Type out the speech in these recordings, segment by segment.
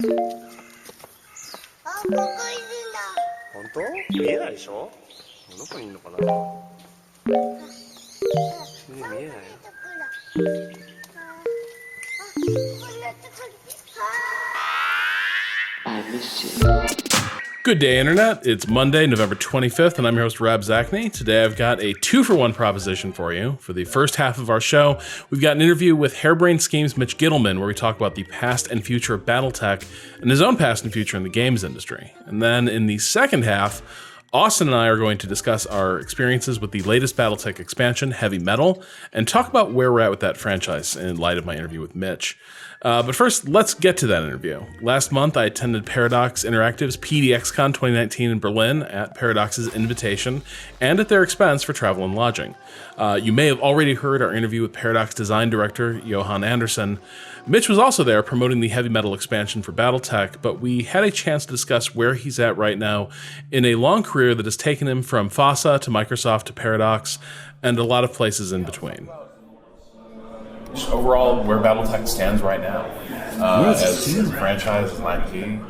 本当？見えないでしょ？どこにいるのかな？見えないよ。Good day, Internet. It's Monday, November 25th, and I'm your host, Rob Zachney. Today I've got a 2-for-1 proposition for you. For the first half of our show, we've got an interview with Harebrained Schemes' Mitch Gitelman, where we talk about the past and future of BattleTech and his own past and future in the games industry. And then in the second half, Austin and I are going to discuss our experiences with the latest BattleTech expansion, Heavy Metal, and talk about where we're at with that franchise in light of my interview with Mitch. But first, let's get to that interview. Last month, I attended Paradox Interactive's PDXCon 2019 in Berlin at Paradox's invitation and at their expense for travel and lodging. You may have already heard our interview with Paradox design director Johan Andersson. Mitch was also there promoting the Heavy Metal expansion for BattleTech, but we had a chance to discuss where he's at right now in a long career that has taken him from FASA to Microsoft to Paradox and a lot of places in between. Overall, where BattleTech stands right now as a franchise, as an IP?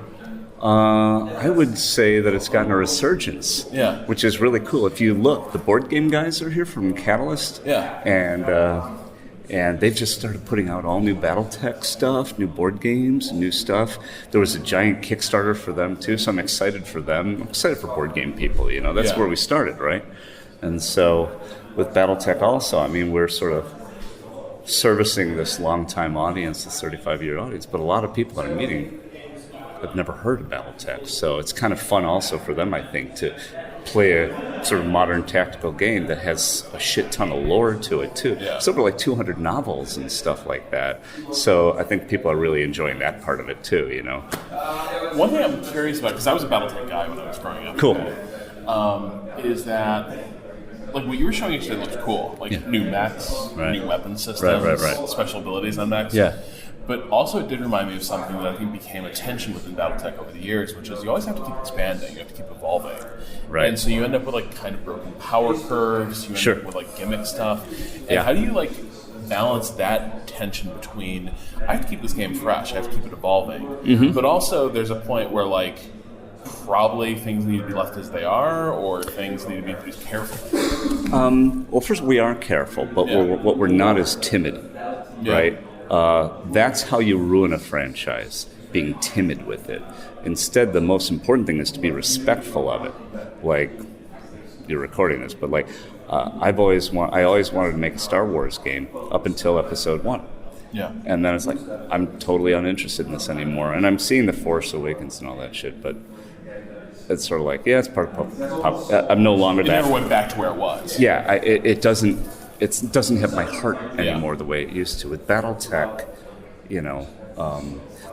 I would say that it's gotten a resurgence, which is really cool. If you look, the board game guys are here from Catalyst, and they've just started putting out all new BattleTech stuff, new board games, new stuff. There was a giant Kickstarter for them too, so I'm excited for them. I'm excited for board game people. You know, that's where we started, right? And so with BattleTech also, I mean, we're sort of servicing this long-time audience, this 35-year audience, but a lot of people that I'm meeting have never heard of BattleTech, so it's kind of fun also for them, I think, to play a sort of modern tactical game that has a shit ton of lore to it, too. It's over like 200 novels and stuff like that, so I think people are really enjoying that part of it, too, you know. One thing I'm curious about, because I was a BattleTech guy when I was growing up, is that like what you were showing us today looks cool. Like new mechs, new weapon systems, special abilities on mechs. But also it did remind me of something that I think became a tension within BattleTech over the years, which is you always have to keep expanding, you have to keep evolving. And so you end up with like kind of broken power curves, you end up with like gimmick stuff. And how do you like balance that tension between I have to keep this game fresh, I have to keep it evolving, but also there's a point where like probably things need to be left as they are, or things need to be introduced carefully? Well, first, we are careful, but what we're not is timid, right? That's how you ruin a franchise, being timid with it. Instead, the most important thing is to be respectful of it. Like, you're recording this, but like, I always wanted to make a Star Wars game up until Episode 1. And then it's like, I'm totally uninterested in this anymore. And I'm seeing The Force Awakens and all that shit, but it's sort of like, it's part of I'm no longer that. It never went back to where it was. It doesn't have my heart anymore the way it used to. With BattleTech, you know,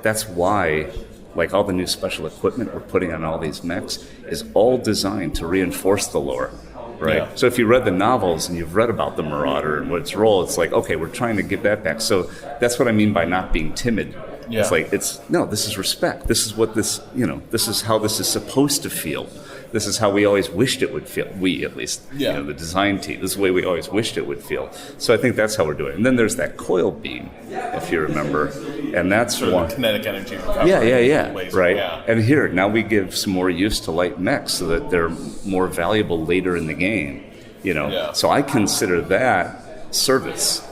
that's why, like, all the new special equipment we're putting on all these mechs is all designed to reinforce the lore, right? So if you read the novels and you've read about the Marauder and what its role, it's like, okay, we're trying to give that back. So that's what I mean by not being timid. It's like, this is respect. This is what this is how this is supposed to feel. This is how we always wished it would feel. We, at least, you know, the design team. This is the way we always wished it would feel. So I think that's how we're doing it. And then there's that coil beam, if you remember. And that's sort one. Of kinetic energy recovery. Right. And here, now we give some more use to light mechs so that they're more valuable later in the game. You know. So I consider that service.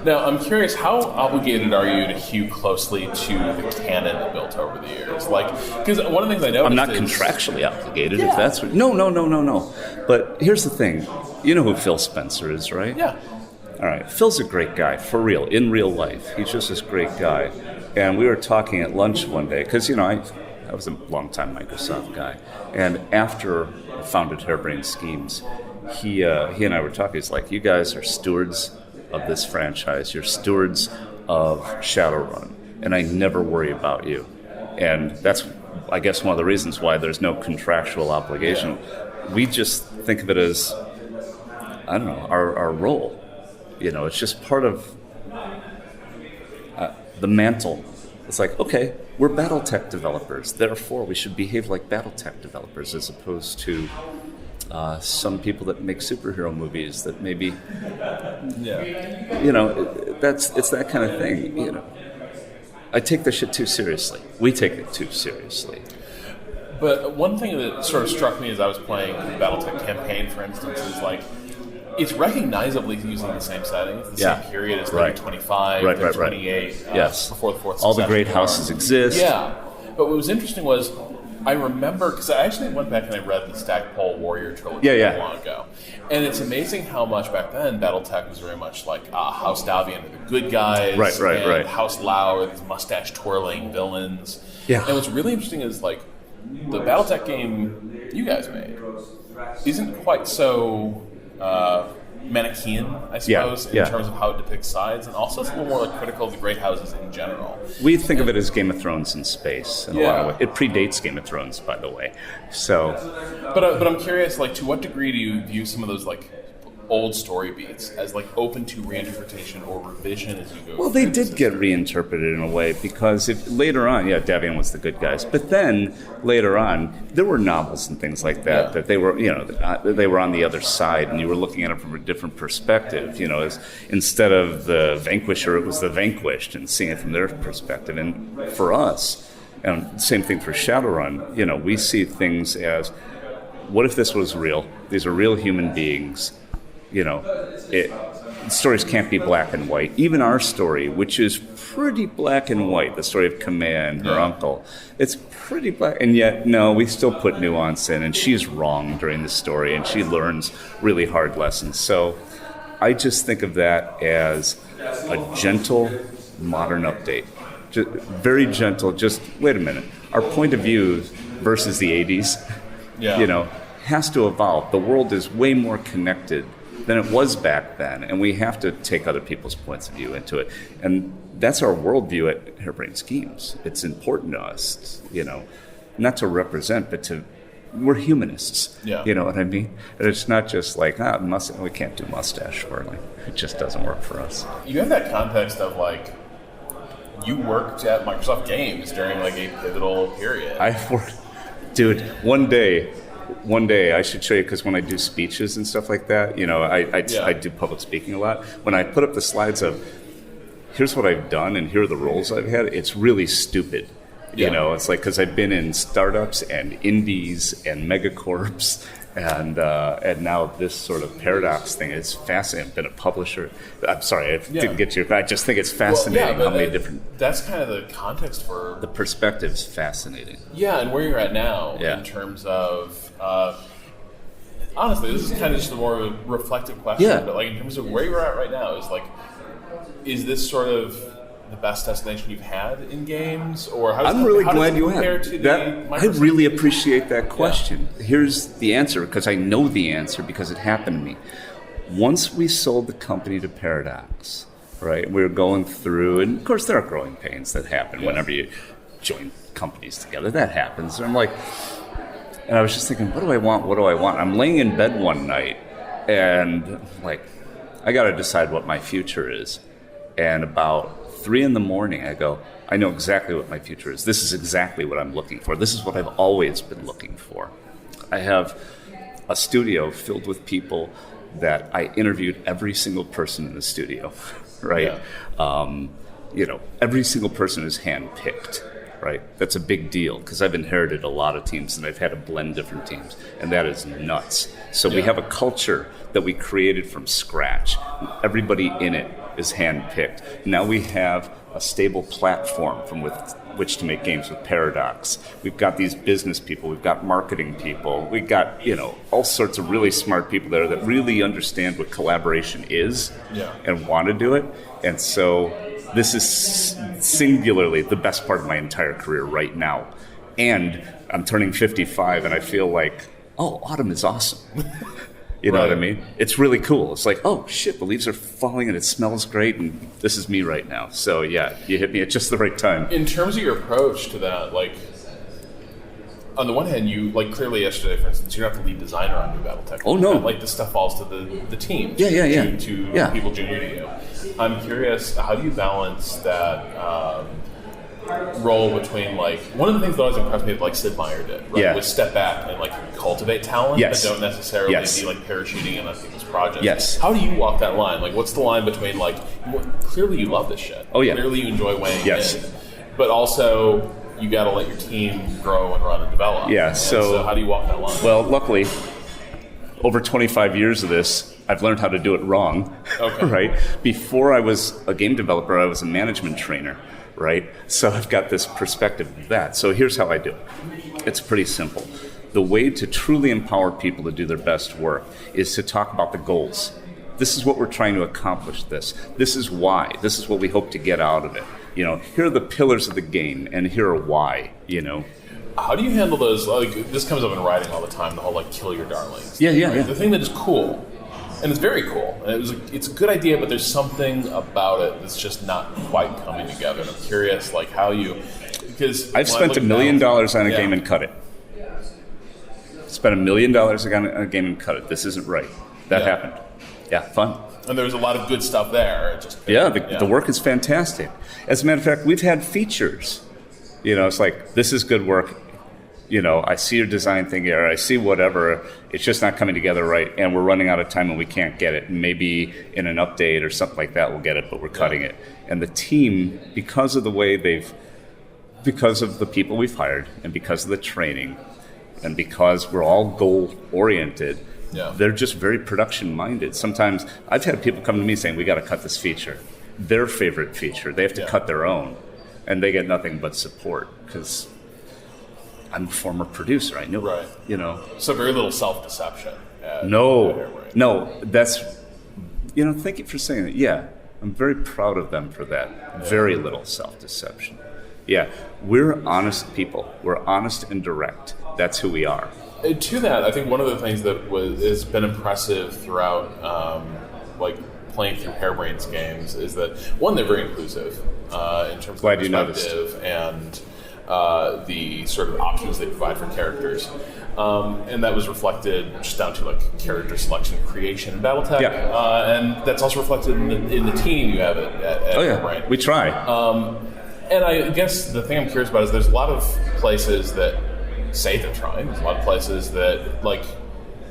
Now, I'm curious, how obligated are you to hew closely to the canon built over the years? Like, because one of the things I noticed I'm not contractually obligated, if that's what... No. But here's the thing. You know who Phil Spencer is, right? Yeah. All right. Phil's a great guy, for real, in real life. He's just this great guy. And we were talking at lunch one day, because, you know, I was a long-time Microsoft guy. And after I founded Harebrained Schemes, he and I were talking. He's like, you guys are stewards of this franchise. You're stewards of Shadowrun, and I never worry about you. And that's, I guess, one of the reasons why there's no contractual obligation. We just think of it as, I don't know, our role. You know, it's just part of the mantle. It's like, okay, we're BattleTech developers, therefore we should behave like BattleTech developers as opposed to some people that make superhero movies that maybe, you know, it's that kind of thing, you know. I take this shit too seriously. We take it too seriously. But one thing that sort of struck me as I was playing the BattleTech campaign, for instance, is like it's recognizably using the same settings, the same period as 1925, 1928, yes, before the Fourth. All the great houses exist. Yeah, but what was interesting was I remember because I actually went back and I read the Stackpole Warrior trilogy a long ago, and it's amazing how much back then BattleTech was very much like House Davian are the good guys, and House Lau are these mustache twirling villains. Yeah, and what's really interesting is like the BattleTech game you guys made isn't quite so Manichean, I suppose, in terms of how it depicts sides, and also it's a little more like critical of the great houses in general. We think of it as Game of Thrones in space in a lot of ways. It predates Game of Thrones, by the way. So, but I'm curious, like, to what degree do you view some of those like old story beats as like open to reinterpretation or revision as you go? Well, they did get reinterpreted in a way because later on, Davian was the good guys, but then later on, there were novels and things like that that they were, they were on the other side, and you were looking at it from a different perspective. As instead of the vanquisher, it was the vanquished, and seeing it from their perspective. And for us, and same thing for Shadowrun, we see things as, what if this was real? These are real human beings. Stories can't be black and white. Even our story, which is pretty black and white, the story of Command, her uncle, it's pretty black. And yet, no, we still put nuance in, and she's wrong during the story, and she learns really hard lessons. So I just think of that as a gentle, modern update. Just very gentle, just, wait a minute, our point of view versus the 80s, has to evolve. The world is way more connected than it was back then, and we have to take other people's points of view into it. And that's our worldview at Harebrained Schemes. It's important to us, not to represent, but we're humanists. Yeah. You know what I mean? And it's not just like, we can't do mustache twirling. It just doesn't work for us. You have that context of like, you worked at Microsoft Games during like a pivotal period. Dude, one day I should show you, because when I do speeches and stuff like that, I do public speaking a lot. When I put up the slides of, here's what I've done and here are the roles I've had, it's really stupid. It's like, because I've been in startups and indies and megacorps and now this sort of paradox thing is fascinating. I've been a publisher. I'm sorry, I didn't get to your. I just think it's fascinating how many different. That's kind of the context for the perspective's fascinating. Yeah, and where you're at now in terms of. Honestly, this is kind of just a more of a reflective question, but like in terms of where you're at right now, is this sort of the best destination you've had in games, or I'm really glad you have that. I really appreciate that question. Here's the answer, because I know the answer because it happened to me. Once we sold the company to Paradox, right? We were going through, and of course there are growing pains that happen whenever you join companies together. That happens. And I'm like. And I was just thinking, what do I want? What do I want? I'm laying in bed one night, and like, I got to decide what my future is. And about 3 a.m, I go, I know exactly what my future is. This is exactly what I'm looking for. This is what I've always been looking for. I have a studio filled with people that I interviewed every single person in the studio, right? Yeah. Every single person is handpicked. Right, that's a big deal because I've inherited a lot of teams and I've had to blend different teams, and that is nuts. So we have a culture that we created from scratch. Everybody in it is handpicked. Now we have a stable platform from which to make games with Paradox. We've got these business people, we've got marketing people, we've got all sorts of really smart people there that really understand what collaboration is and want to do it. And so this is singularly the best part of my entire career right now. And I'm turning 55 and I feel like, autumn is awesome. You know what I mean? It's really cool. It's like, oh shit, the leaves are falling and it smells great and this is me right now. So yeah, you hit me at just the right time. In terms of your approach to that, like, on the one hand, you, like, clearly yesterday, for instance, you're not the lead designer on New BattleTech. Oh, no. Like, this stuff falls to the team. To people junior to you. I'm curious, how do you balance that role between, like, one of the things that always impressed me, like Sid Meier did, right, was step back and, like, cultivate talent, but don't necessarily be, like, parachuting in on people's projects. How do you walk that line? Like, what's the line between, like, clearly you love this shit. Oh, yeah. Clearly you enjoy weighing in. but also you got to let your team grow and run and develop. Yeah. And so how do you walk that line? Well, luckily, over 25 years of this, I've learned how to do it wrong. Okay. Right? Before I was a game developer, I was a management trainer. Right? So I've got this perspective of that. So here's how I do it. It's pretty simple. The way to truly empower people to do their best work is to talk about the goals. This is what we're trying to accomplish this. This is why. This is what we hope to get out of it. Here are the pillars of the game, and here are why, How do you handle those? Like, this comes up in writing all the time, the whole, kill your darlings. Yeah. The thing that is cool, and it's very cool, and it's a good idea, but there's something about it that's just not quite coming together. And I'm curious, how you... Because I've spent $1 million on a game and cut it. Spent $1 million on a game and cut it. This isn't right. That happened. Yeah, fun. And there's a lot of good stuff there. The work is fantastic. As a matter of fact, we've had features. It's like, this is good work. I see your design thing here. I see whatever. It's just not coming together right, and we're running out of time and we can't get it. And maybe in an update or something like that, we'll get it, but we're cutting it. And the team, because of the people we've hired, and because of the training, and because we're all goal-oriented, they're just very production-minded. Sometimes I've had people come to me saying, we got to cut this feature. Their favorite feature. They have to cut their own. And they get nothing but support, because I'm a former producer. I knew it. So very little self-deception. No, that's... thank you for saying that. Yeah, I'm very proud of them for that. Very little self-deception. Yeah, we're honest people. We're honest and direct. That's who we are. To that, I think one of the things that has been impressive throughout, playing through Harebrained's games, is that one, they're very inclusive in terms of perspective and the sort of options they provide for characters, and that was reflected just down to character selection and creation in BattleTech, and that's also reflected in the team you have at Harebrained. We try. And I guess the thing I'm curious about is there's a lot of places that say they're trying. There's a lot of places that,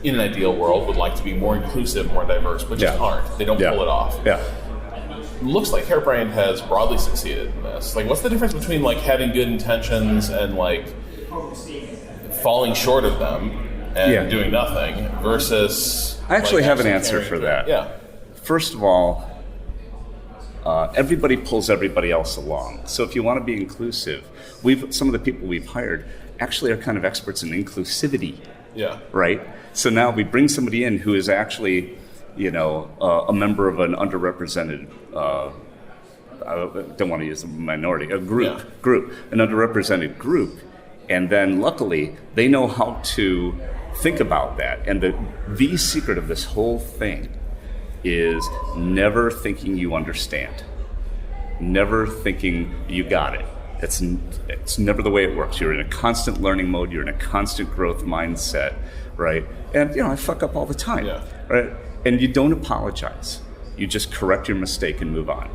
in an ideal world, would like to be more inclusive, more diverse, but just aren't. They don't pull it off. Yeah. Looks like Harebrained has broadly succeeded in this. What's the difference between having good intentions and falling short of them and doing nothing versus? I actually have an answer for that. Yeah. First of all, everybody pulls everybody else along. So if you want to be inclusive, some of the people we've hired actually are kind of experts in inclusivity. Yeah. Right? So now we bring somebody in who is actually, a member of an underrepresented, I don't want to use the minority, an underrepresented group. And then luckily, they know how to think about that. And the secret of this whole thing is never thinking you understand. Never thinking you got it. It's never the way it works. You're in a constant learning mode. You're in a constant growth mindset, right? And, I fuck up all the time, right? And you don't apologize. You just correct your mistake and move on,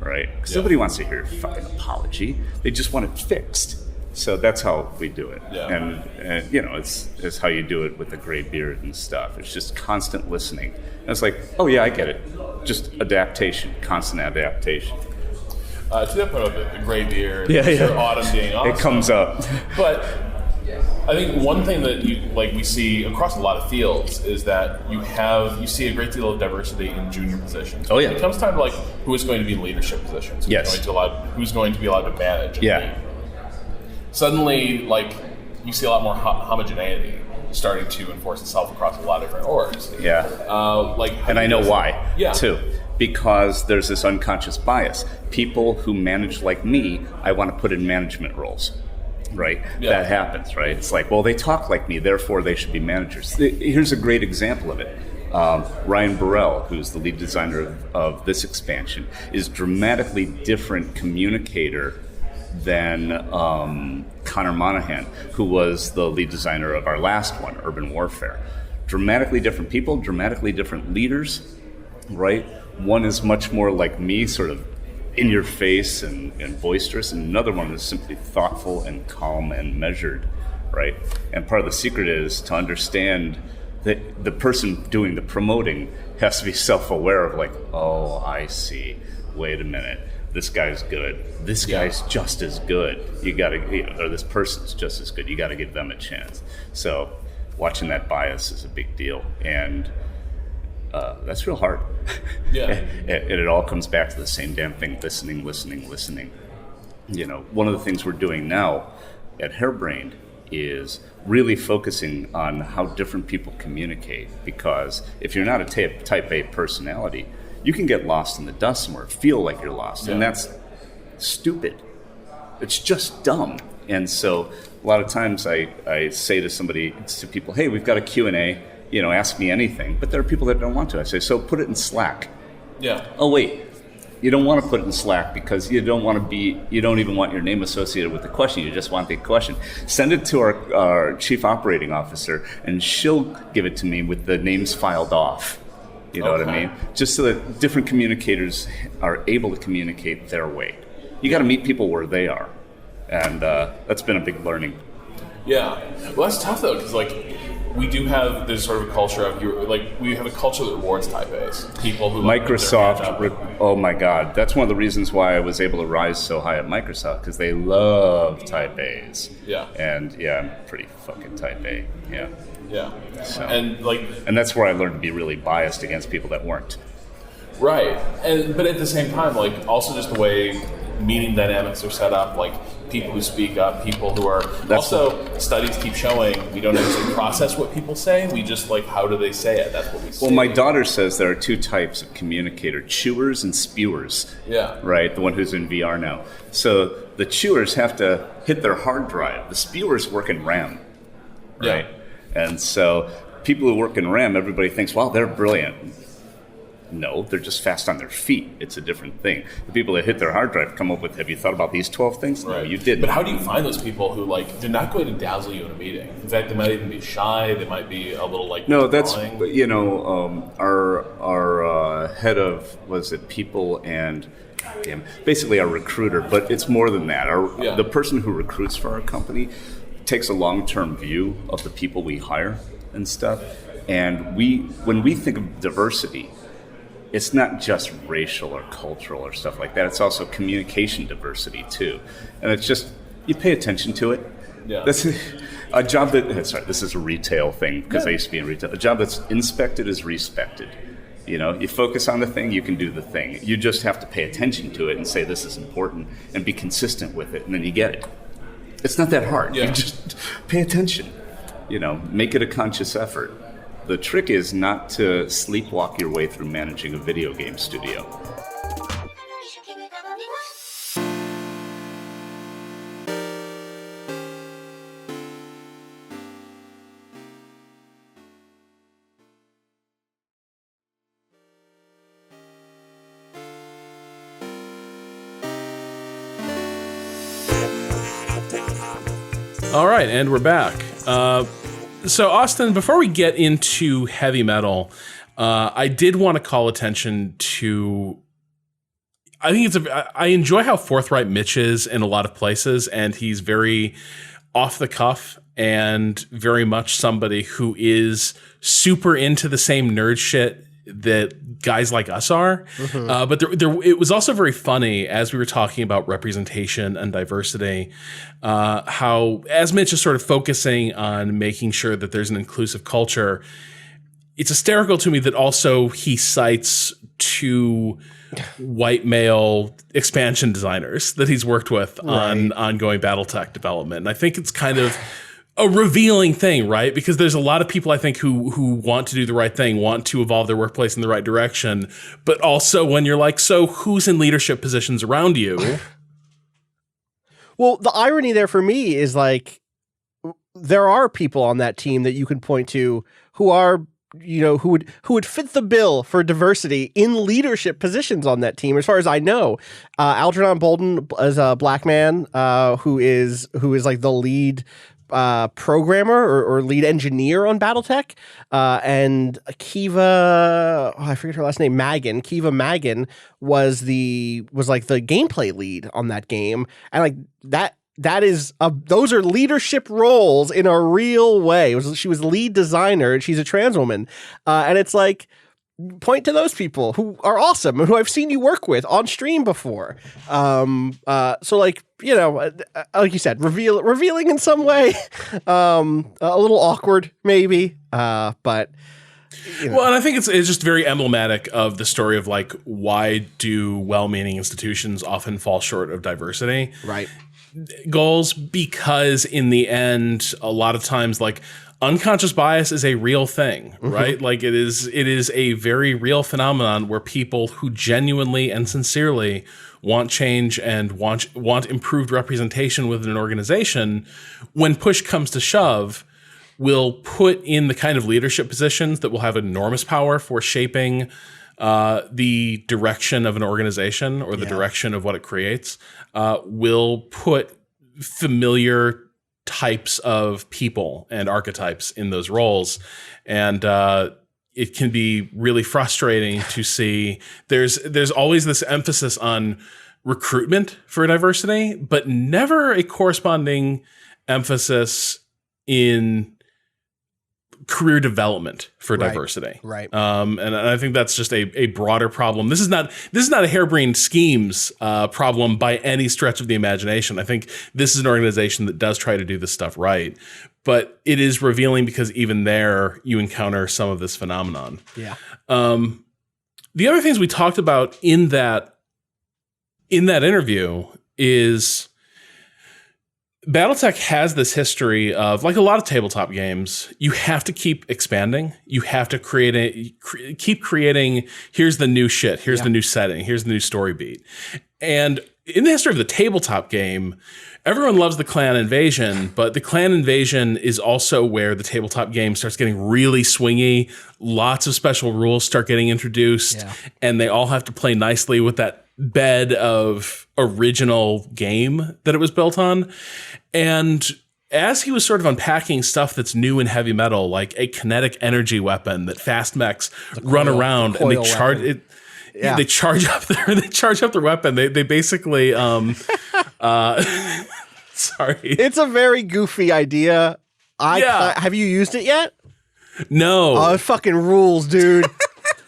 right? Because nobody wants to hear a fucking apology. They just want it fixed. So that's how we do it. Yeah. And it's how you do it with the gray beard and stuff. It's just constant listening. And it's like, oh yeah, I get it. Just adaptation, constant adaptation. To that point about the gray beard, autumn being awesome. It comes up. But I think one thing that we see across a lot of fields is that you see a great deal of diversity in junior positions. Oh yeah. When it comes time to who is going to be in leadership positions, who's going to be allowed to manage. Yeah. Suddenly, you see a lot more homogeneity starting to enforce itself across a lot of different orgs. Yeah. And I know why. Yeah. Too. Because there's this unconscious bias. People who manage like me, I want to put in management roles, right? Yeah. That happens, right? It's like, well, they talk like me, therefore they should be managers. Here's a great example of it. Ryan Burrell, who's the lead designer of this expansion, is dramatically different communicator than Connor Monahan, who was the lead designer of our last one, Urban Warfare. Dramatically different people, dramatically different leaders, right? One is much more like me, sort of in your face and boisterous, and another one is simply thoughtful and calm and measured, right? And part of the secret is to understand that the person doing the promoting has to be self-aware of oh, I see, wait a minute. this guy's good. This guy's just as good. You got to, or this person's just as good. You got to give them a chance. So watching that bias is a big deal, and that's real hard. Yeah. And it all comes back to the same damn thing: listening. One of the things we're doing now at Harebrained is really focusing on how different people communicate, because if you're not a type A personality, you can get lost in the dust somewhere, feel like you're lost, and that's stupid. It's just dumb. And so a lot of times I say to people, hey, we've got a Q&A, ask me anything. But there are people that don't want to. I say, so put it in Slack. Yeah. Oh, wait. You don't want to put it in Slack because you don't even want your name associated with the question. You just want the question. Send it to our chief operating officer, and she'll give it to me with the names filed off. You know what I mean? Just so that different communicators are able to communicate their way. You got to meet people where they are. And that's been a big learning. Yeah. Well, that's tough, though, because, we do have this sort of a culture of, we have a culture that rewards type A's. People who Microsoft, oh my God. That's one of the reasons why I was able to rise so high at Microsoft, because they love type A's. Yeah. And I'm pretty fucking type A. Yeah. Yeah. So, and that's where I learned to be really biased against people that weren't. Right. But at the same time, also just the way meeting dynamics are set up, people who speak up, people who are... studies keep showing we don't actually process what people say. We just, how do they say it? That's what we say. Well, my daughter says there are two types of communicator, chewers and spewers. Yeah. Right? The one who's in VR now. So the chewers have to hit their hard drive. The spewers work in RAM. Right? Yeah. And so people who work in RAM, everybody thinks, wow, they're brilliant. No, they're just fast on their feet. It's a different thing. The people that hit their hard drive come up with, have you thought about these 12 things? Right. No, you didn't. But how do you find those people who, they're not going to dazzle you in a meeting? In fact, they might even be shy. They might be a little, No, that's, drawing. Our head of, was it people and, basically our recruiter, but it's more than that. The person who recruits for our company takes a long-term view of the people we hire and stuff. And when we think of diversity, it's not just racial or cultural or stuff like that. It's also communication diversity, too. And it's just, you pay attention to it. Yeah. That's a job this is a retail thing, because I used to be in retail. A job that's inspected is respected. You focus on the thing, you can do the thing. You just have to pay attention to it and say this is important and be consistent with it, and then you get it. It's not that hard. Yeah. You just pay attention. Make it a conscious effort. The trick is not to sleepwalk your way through managing a video game studio. All right, and we're back. So, Austin, before we get into heavy metal, I did want to call attention to... I enjoy how forthright Mitch is in a lot of places, and he's very off the cuff and very much somebody who is super into the same nerd shit that guys like us are. Mm-hmm. But it was also very funny as we were talking about representation and diversity, how as Mitch is sort of focusing on making sure that there's an inclusive culture, it's hysterical to me that also he cites two white male expansion designers that he's worked with on ongoing BattleTech development. And I think it's kind of a revealing thing, right? Because there's a lot of people, I think, who want to do the right thing, want to evolve their workplace in the right direction. But also when you're like, so who's in leadership positions around you? Well, the irony there for me is there are people on that team that you can point to who are, who would fit the bill for diversity in leadership positions on that team. As far as I know, Algernon Bolden is a black man who is the lead programmer or lead engineer on BattleTech, and Kiva, I forget her last name, Kiva Magan was the gameplay lead on that game, and that is those are leadership roles in a real way. She was lead designer, and she's a trans woman, and it's point to those people who are awesome and who I've seen you work with on stream before. So like, like you said, revealing in some way, a little awkward maybe, but. Well, and I think it's just very emblematic of the story of like, why do well-meaning institutions often fall short of diversity goals? Because in the end, a lot of times, like, unconscious bias is a real thing, right? Like it is a very real phenomenon where people who genuinely and sincerely want change and want improved representation within an organization, when push comes to shove, will put in the kind of leadership positions that will have enormous power for shaping the direction of an organization or the direction of what it creates, will put familiar types of people and archetypes in those roles. And it can be really frustrating to see there's always this emphasis on recruitment for diversity, but never a corresponding emphasis in career development for diversity. Right. And I think that's just a broader problem. This is not a Harebrained Schemes problem by any stretch of the imagination. I think this is an organization that does try to do this stuff right, but it is revealing because even there you encounter some of this phenomenon. Yeah. The other things we talked about in that interview is BattleTech has this history of, like a lot of tabletop games, you have to keep expanding. You have to keep creating, here's the new shit, here's the new setting, here's the new story beat. And in the history of the tabletop game, everyone loves the clan invasion, but the clan invasion is also where the tabletop game starts getting really swingy. Lots of special rules start getting introduced, and they all have to play nicely with that bed of original game that it was built on. And as he was sort of unpacking stuff that's new in heavy metal, like a kinetic energy weapon that fast mechs run around and they charge it. They charge up their weapon. They basically sorry. It's a very goofy idea. Have you used it yet? No. Oh, it fucking rules, dude.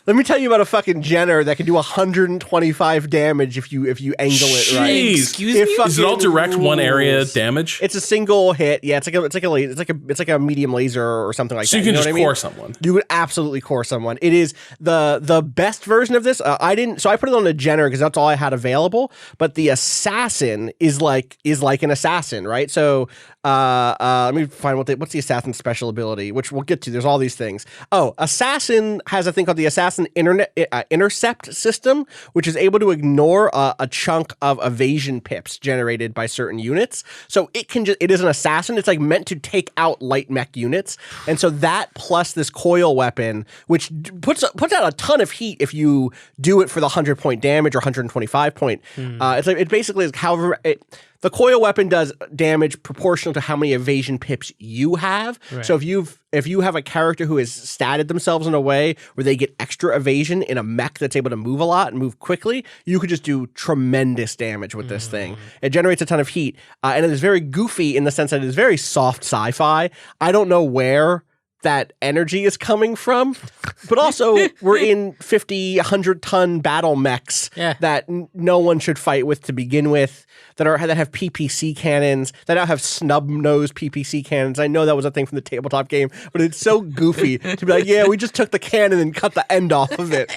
Let me tell you about a fucking Jenner that can do 125 damage if you angle it right. Excuse me. Is it all direct one area damage? It's a single hit. Yeah, it's like a medium laser or something like that. So you can just core someone. You could absolutely core someone. It is the best version of this. I put it on a Jenner because that's all I had available. But the assassin is like an assassin, right? So let me find what's the assassin special ability, which we'll get to. There's all these things. Oh, assassin has a thing called the assassin intercept system, which is able to ignore a chunk of evasion pips generated by certain units. So it is an assassin. It's like meant to take out light mech units. And so that plus this coil weapon, which puts out a ton of heat if you do it for the 100-point damage or 125 point. It basically is the coil weapon does damage proportional to how many evasion pips you have. Right. So if you have a character who has statted themselves in a way where they get extra evasion in a mech that's able to move a lot and move quickly, you could just do tremendous damage with this thing. It generates a ton of heat, and it is very goofy in the sense that it is very soft sci-fi. I don't know where that energy is coming from, but also we're in 50, 100-ton battle mechs that no one should fight with to begin with, that have PPC cannons, that now have snub-nosed PPC cannons. I know that was a thing from the tabletop game, but it's so goofy to be like, yeah, we just took the cannon and cut the end off of it.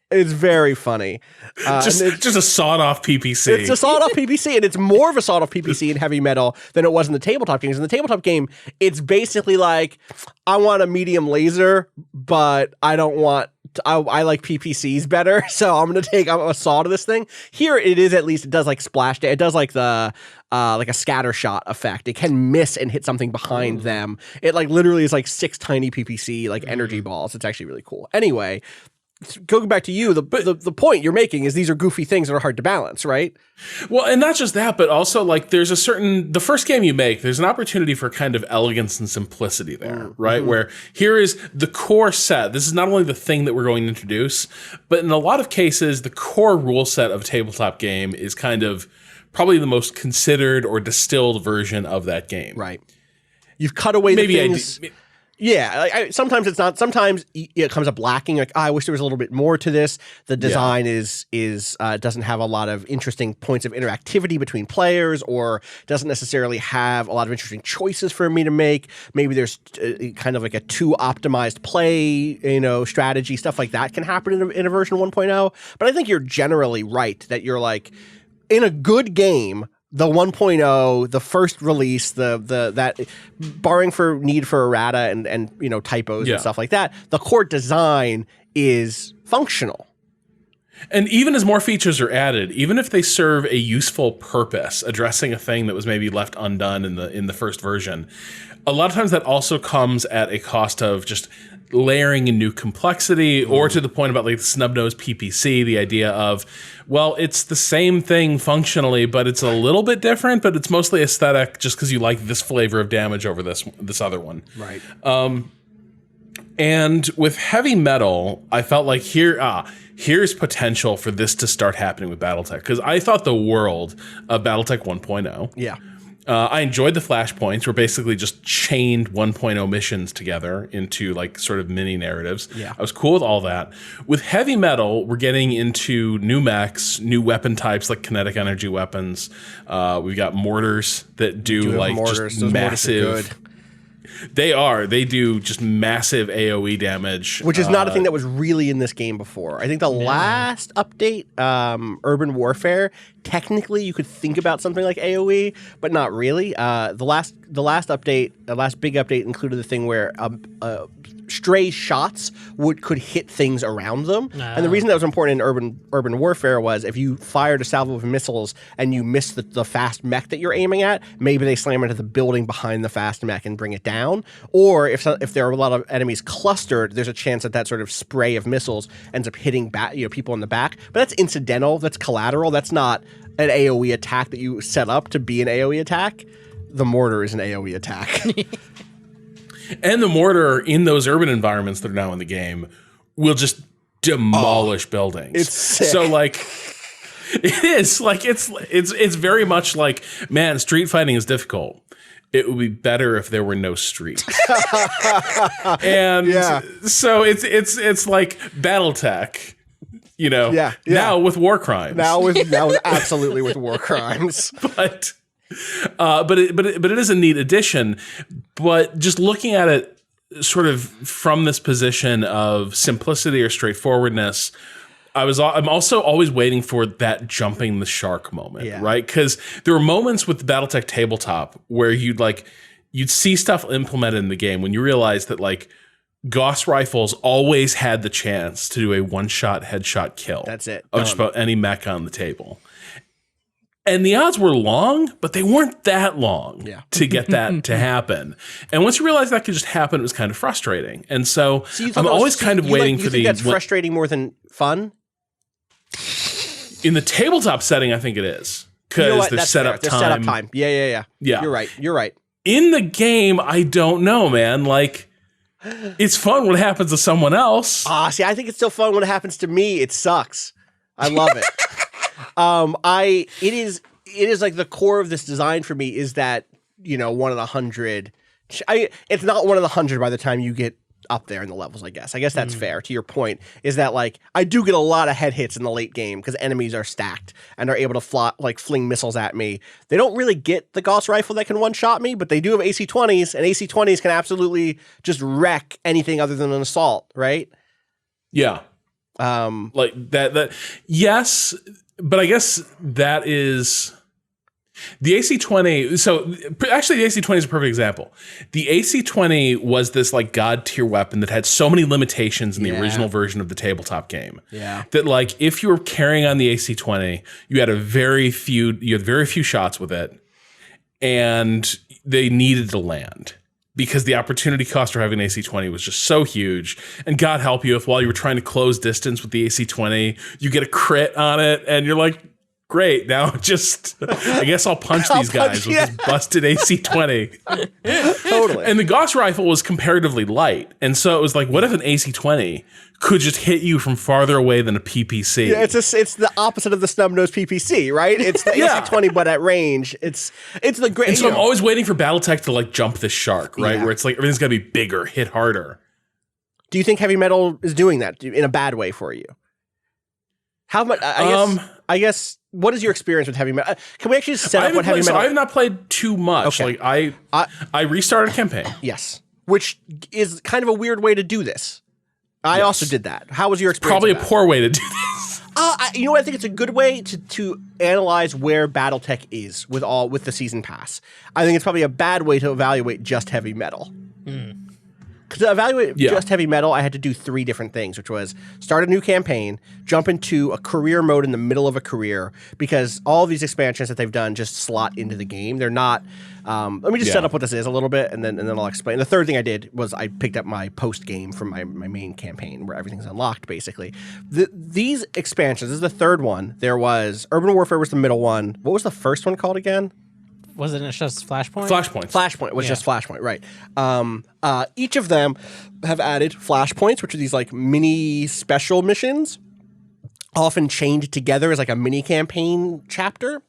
It's very funny. Just a sawed-off PPC. It's a sawed-off PPC, and it's more of a sawed-off PPC in heavy metal than it was in the tabletop games. In the tabletop game, it's basically like, I want a medium laser, but I don't want... I like PPCs better, so I'm going to take a saw to this thing. Here, it is at least, it does like splash, it does like the... like a scatter shot effect. It can miss and hit something behind them. It like literally is like 6 tiny PPC like energy balls. It's actually really cool. Anyway... Going back to you, the point you're making is these are goofy things that are hard to balance, right? Well, and not just that, but also like there's the first game you make, there's an opportunity for kind of elegance and simplicity there, right? Where here is the core set. This is not only the thing that we're going to introduce, but in a lot of cases, the core rule set of a tabletop game is kind of probably the most considered or distilled version of that game. Right. You've cut away the things... Yeah, sometimes it's not. Sometimes it comes up lacking. Like, I wish there was a little bit more to this. The design is doesn't have a lot of interesting points of interactivity between players, or doesn't necessarily have a lot of interesting choices for me to make. Maybe there's kind of like a too optimized play, strategy, stuff like that can happen in a version 1.0. But I think you're generally right that you're like, in a good game, the 1.0, the first release, that barring for need for errata and typos and stuff like that, the core design is functional. And even as more features are added, even if they serve a useful purpose, addressing a thing that was maybe left undone in the first version, a lot of times that also comes at a cost of just layering in new complexity, or to the point about like the snub-nosed PPC, the idea of, well, it's the same thing functionally, but it's a little bit different, but it's mostly aesthetic just because you like this flavor of damage over this other one. Right. And with heavy metal, I felt like here's potential for this to start happening with BattleTech, because I thought the world of BattleTech 1.0. Yeah. I enjoyed the flashpoints, were basically just chained 1.0 missions together into like sort of mini narratives. Yeah. I was cool with all that. With heavy metal, we're getting into new mechs, new weapon types like kinetic energy weapons. We've got mortars that do like mortars. just Those massive. mortars are good. They do just massive AoE damage. Which is not a thing that was really in this game before. I think the last update, Urban Warfare, technically you could think about something like AoE, but not really. The last update, the last big update included the thing where stray shots could hit things around them. And the reason that was important in Urban Warfare was if you fired a salvo of missiles and you missed the fast mech that you're aiming at, maybe they slam into the building behind the fast mech and bring it down. Or if there are a lot of enemies clustered, there's a chance that sort of spray of missiles ends up hitting people in the back. But that's incidental. That's collateral. That's not an AoE attack that you set up to be an AoE attack. The mortar is an AoE attack. And the mortar in those urban environments that are now in the game will just demolish buildings. It's sick. So like it is like it's very much like, man, street fighting is difficult. It would be better if there were no streets. And so it's like BattleTech, now with war crimes. Now absolutely with war crimes. But it is a neat addition. But just looking at it sort of from this position of simplicity or straightforwardness, I'm also always waiting for that jumping the shark moment, right? Because there were moments with the BattleTech tabletop where you'd see stuff implemented in the game when you realize that like Gauss rifles always had the chance to do a one-shot headshot kill. That's it. Of just about any mech on the table. And the odds were long, but they weren't that long to get that to happen. And once you realize that could just happen, it was kind of frustrating. And so I'm always kind of waiting for the... You think that's frustrating more than fun? In the tabletop setting, I think it is. Because there's setup time. There's setup time. Yeah. You're right. In the game, I don't know, man. Like, it's fun when it happens to someone else. See, I think it's still fun when it happens to me. It sucks. I love it. It is like the core of this design for me is that, 1 of the 100. It's not 1 of the 100 by the time you get up there in the levels, I guess. I guess that's fair to your point, is that like I do get a lot of head hits in the late game because enemies are stacked and are able to fling missiles at me. They don't really get the Gauss rifle that can one-shot me, but they do have AC-20s, and AC-20s can absolutely just wreck anything other than an assault, right? Yeah. Like that yes, but I guess that is the AC-20. So actually the AC-20 is a perfect example. The AC-20 was this like god tier weapon that had so many limitations in the original version of the tabletop game. Yeah. That like if you were carrying on the AC-20, you had very few shots with it, and they needed to land. Because the opportunity cost for having an AC-20 was just so huge. And God help you if while you were trying to close distance with the AC-20, you get a crit on it and you're like, great. Now I guess I'll punch these guys with this busted AC-20. Totally. And the Gauss rifle was comparatively light. And so it was like, what if an AC-20 could just hit you from farther away than a PPC? Yeah, it's the opposite of the snub-nosed PPC, right? It's the AC-20, but at range. It's the great. And so I'm always waiting for BattleTech to like jump the shark, right? Yeah. Where it's like everything's got to be bigger, hit harder. Do you think heavy metal is doing that in a bad way for you? How much? I guess. What is your experience with heavy metal? Can we actually set up what heavy metal? So I have not played too much. Okay. Like I restarted a campaign. Yes, which is kind of a weird way to do this. I also did that. How was your experience? Probably a poor way to do this. You know what? I think it's a good way to analyze where BattleTech is with the season pass. I think it's probably a bad way to evaluate just heavy metal. Because to evaluate just heavy metal, I had to do 3 different things, which was start a new campaign, jump into a career mode in the middle of a career, because all of these expansions that they've done just slot into the game. They're not. Let me just set up what this is a little bit, and then I'll explain. The third thing I did was I picked up my post game from my main campaign, where everything's unlocked, basically. These expansions, this is the third one. There was Urban Warfare was the middle one. What was the first one called again? Wasn't it just Flashpoint? Flashpoint was just Flashpoint, right. Each of them have added flashpoints, which are these like mini special missions, often chained together as like a mini campaign chapter.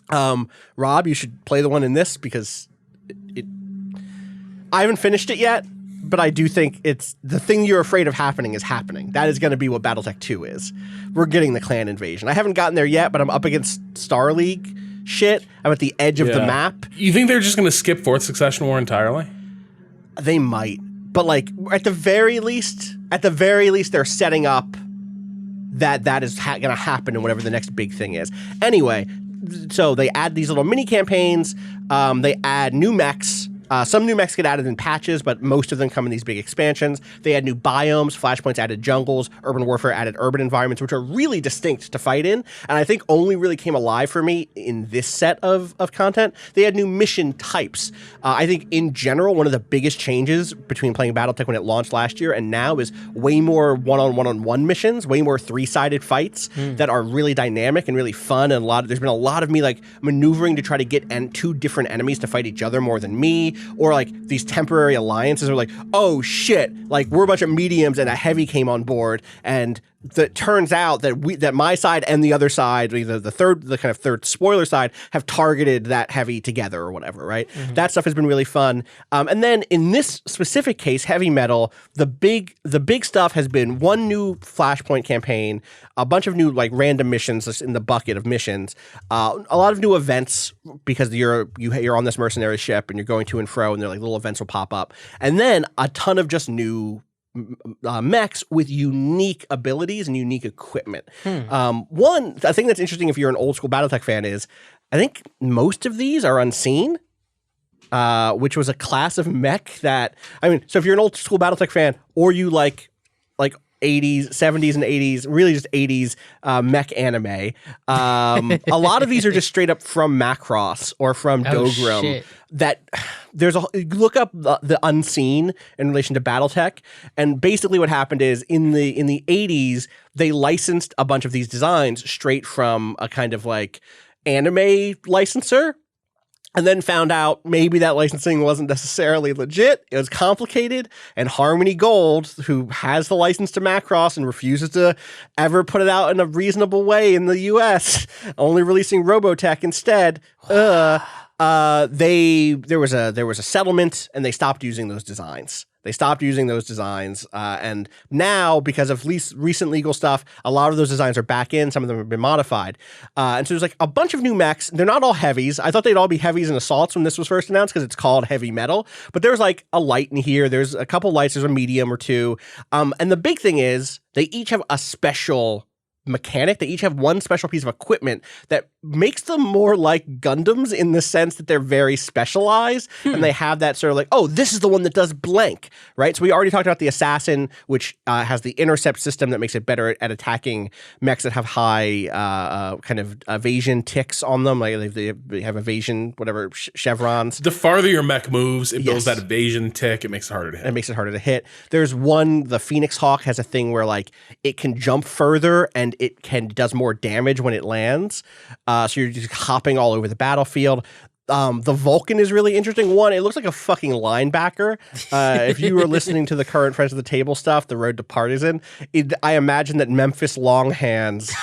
Rob, you should play the one in this because I haven't finished it yet, but I do think it's the thing you're afraid of happening is happening. That is going to be what BattleTech 2 is. We're getting the clan invasion. I haven't gotten there yet, but I'm up against Star League shit. I'm at the edge of the map. You think they're just going to skip Fourth Succession War entirely? They might, but like at the very least, they're setting up that is going to happen in whatever the next big thing is. Anyway, so they add these little mini campaigns. They add new mechs. Some new mechs get added in patches, but most of them come in these big expansions. They add new biomes. Flashpoints added jungles. Urban Warfare added urban environments, which are really distinct to fight in, and I think only really came alive for me in this set of content. They had new mission types. I think in general, one of the biggest changes between playing BattleTech when it launched last year and now is way more one-on-one missions, way more 3-sided fights that are really dynamic and really fun, and there's been a lot of me like maneuvering to try to get 2 different enemies to fight each other more than me. Or like these temporary alliances are like, oh shit, like we're a bunch of mediums and a heavy came on board, and it turns out that my side and the other side, the kind of third spoiler side, have targeted that heavy together or whatever, right? That stuff has been really fun. And then in this specific case, heavy metal, the big stuff has been one new Flashpoint campaign, a bunch of new like random missions in the bucket of missions, a lot of new events because you're on this mercenary ship and you're going to and fro, and they're like little events will pop up, and then a ton of just new mechs with unique abilities and unique equipment. One thing that's interesting if you're an old school BattleTech fan is I think most of these are unseen, which was a class of mech that, I mean, so if you're an old school BattleTech fan or you like 80s, 70s and 80s, really just 80s mech anime. A lot of these are just straight up from Macross or from Dogram. Shit. That look up the unseen in relation to BattleTech, and basically what happened is in the 80s they licensed a bunch of these designs straight from a kind of like anime licensor. And then found out maybe that licensing wasn't necessarily legit. It was complicated. And Harmony Gold, who has the license to Macross and refuses to ever put it out in a reasonable way in the US, only releasing Robotech instead, there was a settlement, and they stopped using those designs. And now, because of recent legal stuff, a lot of those designs are back in. Some of them have been modified. And so there's like a bunch of new mechs. They're not all heavies. I thought they'd all be heavies and assaults when this was first announced because it's called heavy metal. But there's like a light in here. There's a couple lights. There's a medium or two. And the big thing is they each have a special mechanic. They each have one special piece of equipment that makes them more like Gundams in the sense that they're very specialized, and they have that sort of like, oh, this is the one that does blank, right? So we already talked about the Assassin, which has the intercept system that makes it better at attacking mechs that have high kind of evasion ticks on them. Like they have evasion, whatever, chevrons. The farther your mech moves, it builds that evasion tick. It makes it harder to hit. It makes it harder to hit. There's one, the Phoenix Hawk has a thing where like it can jump further and it does more damage when it lands. So you're just hopping all over the battlefield. The Vulcan is really interesting. One, it looks like a fucking linebacker. If you were listening to the current Friends of the Table stuff, the Road to Partisan, I imagine that Memphis Longhand's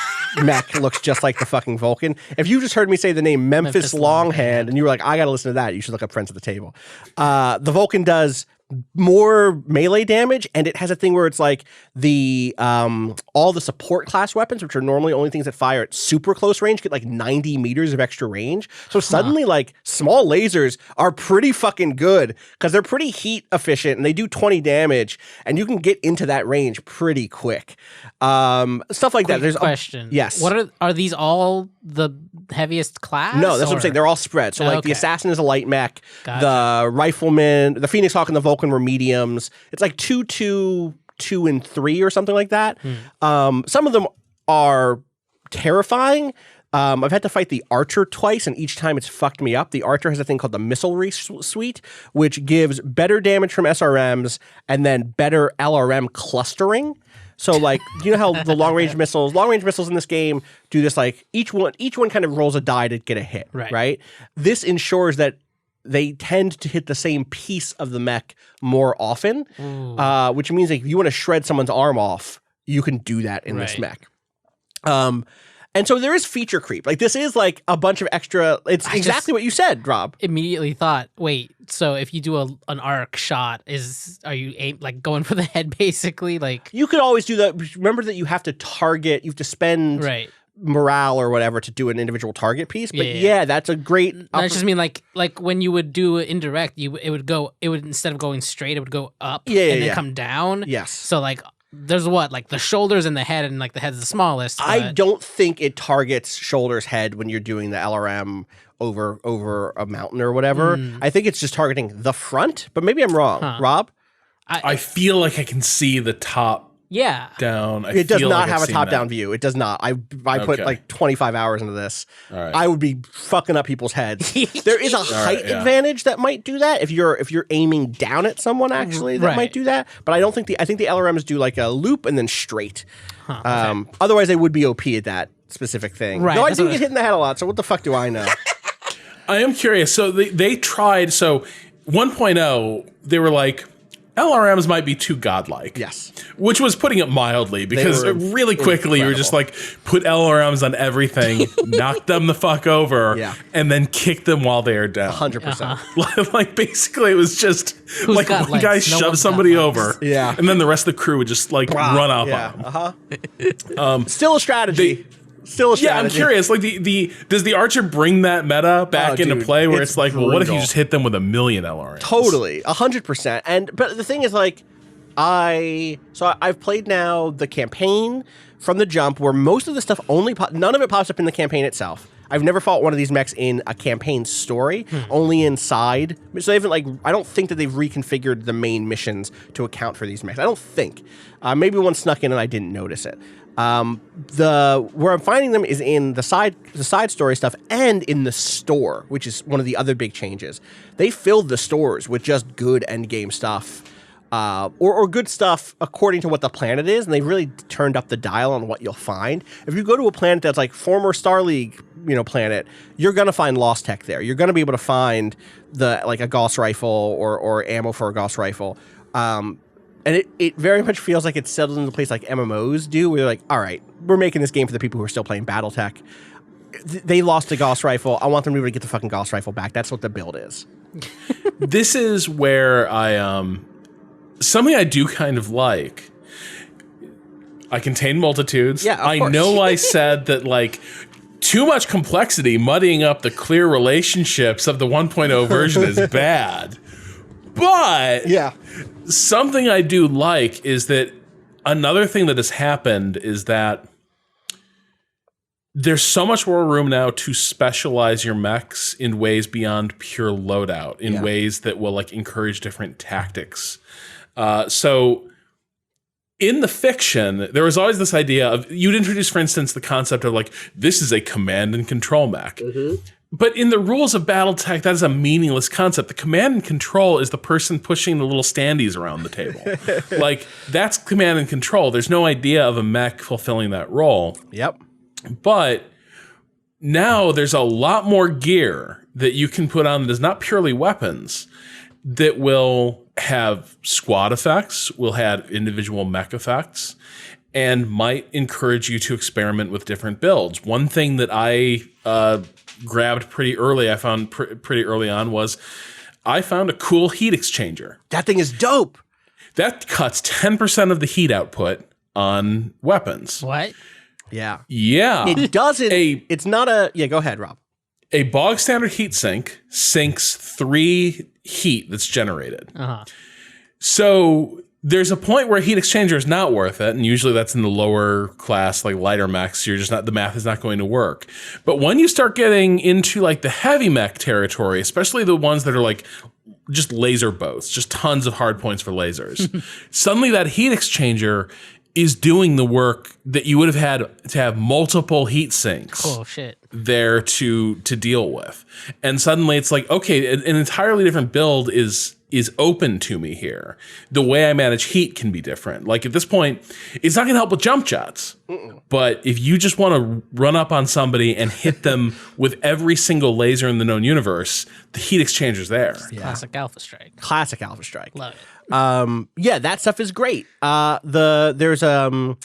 mech looks just like the fucking Vulcan. If you just heard me say the name Memphis Longhand and you were like, I got to listen to that, you should look up Friends of the Table. The Vulcan does more melee damage, and it has a thing where it's like the all the support class weapons, which are normally only things that fire at super close range, get like 90 meters of extra range. So suddenly like small lasers are pretty fucking good because they're pretty heat efficient and they do 20 damage, and you can get into that range pretty quick. Stuff like that. There's question. Yes. What are these all the heaviest class? No, that's what I'm saying. They're all spread. So like the assassin is a light mech, the rifleman, the Phoenix Hawk, and the Vulcan were mediums. It's like 2, 2, 2, and 3 or something like that. Some of them are terrifying. I've had to fight the Archer twice, and each time it's fucked me up. The Archer has a thing called the Missilery Suite, which gives better damage from SRMs and then better LRM clustering. So like, you know how the long range missiles in this game do this, like each one kind of rolls a die to get a hit, right? This ensures that they tend to hit the same piece of the mech more often, which means like if you want to shred someone's arm off, you can do that in this mech. And so there is feature creep. Like this is like a bunch of extra. It's exactly what you said, Rob. Immediately thought, wait, so if you do an arc shot, are you like going for the head basically? Like you could always do that. Remember that you have to target. You have to spend morale or whatever to do an individual target piece. But yeah that's a great. I just mean like when you would do indirect, it would instead of going straight, it would go up and then come down. Yes. So like. There's like the shoulders and the head, and like the head's the smallest. I don't think it targets shoulders, head when you're doing the LRM over a mountain or whatever. I think it's just targeting the front, but maybe I'm wrong. Rob? I feel like I can see the top down. It does not have a top-down view. It does not. I put like 25 hours into this. Right. I would be fucking up people's heads. There is a height advantage that might do that if you're aiming down at someone. Actually, that might do that. But I don't think I think the LRMs do like a loop and then straight. Otherwise, they would be OP at that specific thing. Right. No, I do get hit in the head a lot. So what the fuck do I know? I am curious. So they tried. So 1.0, they were like, LRMs might be too godlike. Yes. Which was putting it mildly, because really quickly you were just like, put LRMs on everything, knock them the fuck over, and then kick them while they are down. 100%. Like basically it was just like one guy shoved somebody over, and then the rest of the crew would just like run up on them. Still a strategy. Yeah, I'm curious. Like does the Archer bring that meta back into play where it's like, well, what if you just hit them with 1,000,000 LRMs? Totally, 100%. But the thing is, like, I've played now the campaign from the jump, where most of the stuff none of it pops up in the campaign itself. I've never fought one of these mechs in a campaign story, only inside. So they haven't I don't think that they've reconfigured the main missions to account for these mechs. I don't think. Maybe one snuck in and I didn't notice it. Where I'm finding them is in the side story stuff and in the store, which is one of the other big changes. They filled the stores with just good end game stuff, or good stuff according to what the planet is, and they really turned up the dial on what you'll find. If you go to a planet that's like former Star League, planet, you're gonna find lost tech there. You're gonna be able to find a Gauss rifle or ammo for a Gauss rifle. And it very much feels like it's settled into place like MMOs do, where you're like, all right, we're making this game for the people who are still playing BattleTech. They lost a Gauss rifle. I want them to be able to get the fucking Gauss rifle back. That's what the build is. This is where something I do kind of like. I contain multitudes. Yeah, I know I said that, like, too much complexity muddying up the clear relationships of the 1.0 version is bad. But something I do like is that another thing that has happened is that there's so much more room now to specialize your mechs in ways beyond pure loadout, in ways that will like encourage different tactics. So in the fiction, there was always this idea of, you'd introduce, for instance, the concept of like, this is a command and control mech. But in the rules of BattleTech, that is a meaningless concept. The command and control is the person pushing the little standees around the table. Like, that's command and control. There's no idea of a mech fulfilling that role. Yep. But now there's a lot more gear that you can put on that is not purely weapons, that will have squad effects, will have individual mech effects, and might encourage you to experiment with different builds. One thing that I grabbed pretty early, I found pretty early on, was I found a cool heat exchanger. That thing is dope. That cuts 10% of the heat output on weapons. What? Yeah. Yeah. It doesn't. It's not a. Yeah, go ahead, Rob. A bog standard heat sink sinks 3 heat that's generated. Uh-huh. So there's a point where heat exchanger is not worth it, and usually that's in the lower class, like lighter mechs. You're just not, the math is not going to work. But when you start getting into like the heavy mech territory, especially the ones that are like just laser boats, just tons of hard points for lasers, suddenly that heat exchanger is doing the work that you would have had to have multiple heat sinks there to deal with. And suddenly it's like, okay, an entirely different build is open to me here. The way I manage heat can be different. Like at this point, it's not going to help with jump shots. But if you just want to run up on somebody and hit them with every single laser in the known universe, the heat exchanger's there. Yeah. Classic Alpha Strike. Classic Alpha Strike. Love it. Yeah, that stuff is great. There's stuff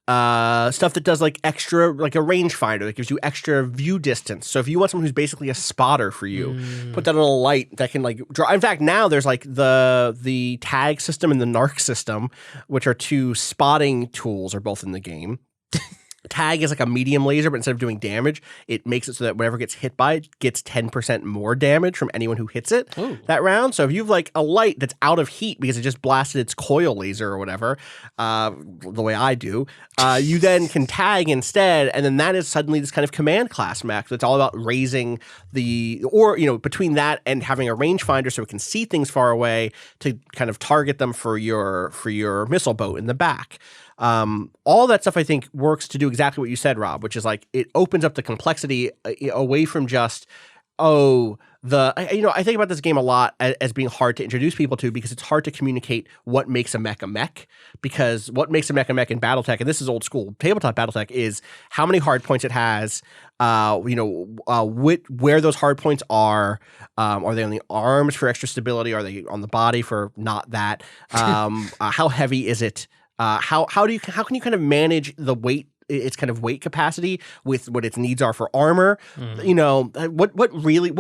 that does like extra, like a rangefinder that gives you extra view distance. So if you want someone who's basically a spotter for you, put that on a light that can like draw. In fact, now there's like the tag system and the narc system, which are 2 spotting tools, are both in the game. Tag is like a medium laser, but instead of doing damage, it makes it so that whatever gets hit by it gets 10% more damage from anyone who hits it that round. So if you have like a light that's out of heat because it just blasted its coil laser or whatever, the way I do, you then can tag instead, and then that is suddenly this kind of command class mech that's all about raising between that and having a rangefinder so it can see things far away to kind of target them for your missile boat in the back. All that stuff I think works to do exactly what you said, Rob, which is like it opens up the complexity away from just, I think about this game a lot as being hard to introduce people to because it's hard to communicate what makes a mech, because what makes a mech in BattleTech, and this is old school tabletop BattleTech, is how many hard points it has, where those hard points are they on the arms for extra stability? Are they on the body for not that? How heavy is it? How can you kind of manage the weight, its kind of weight capacity with what its needs are for armor? You know, what really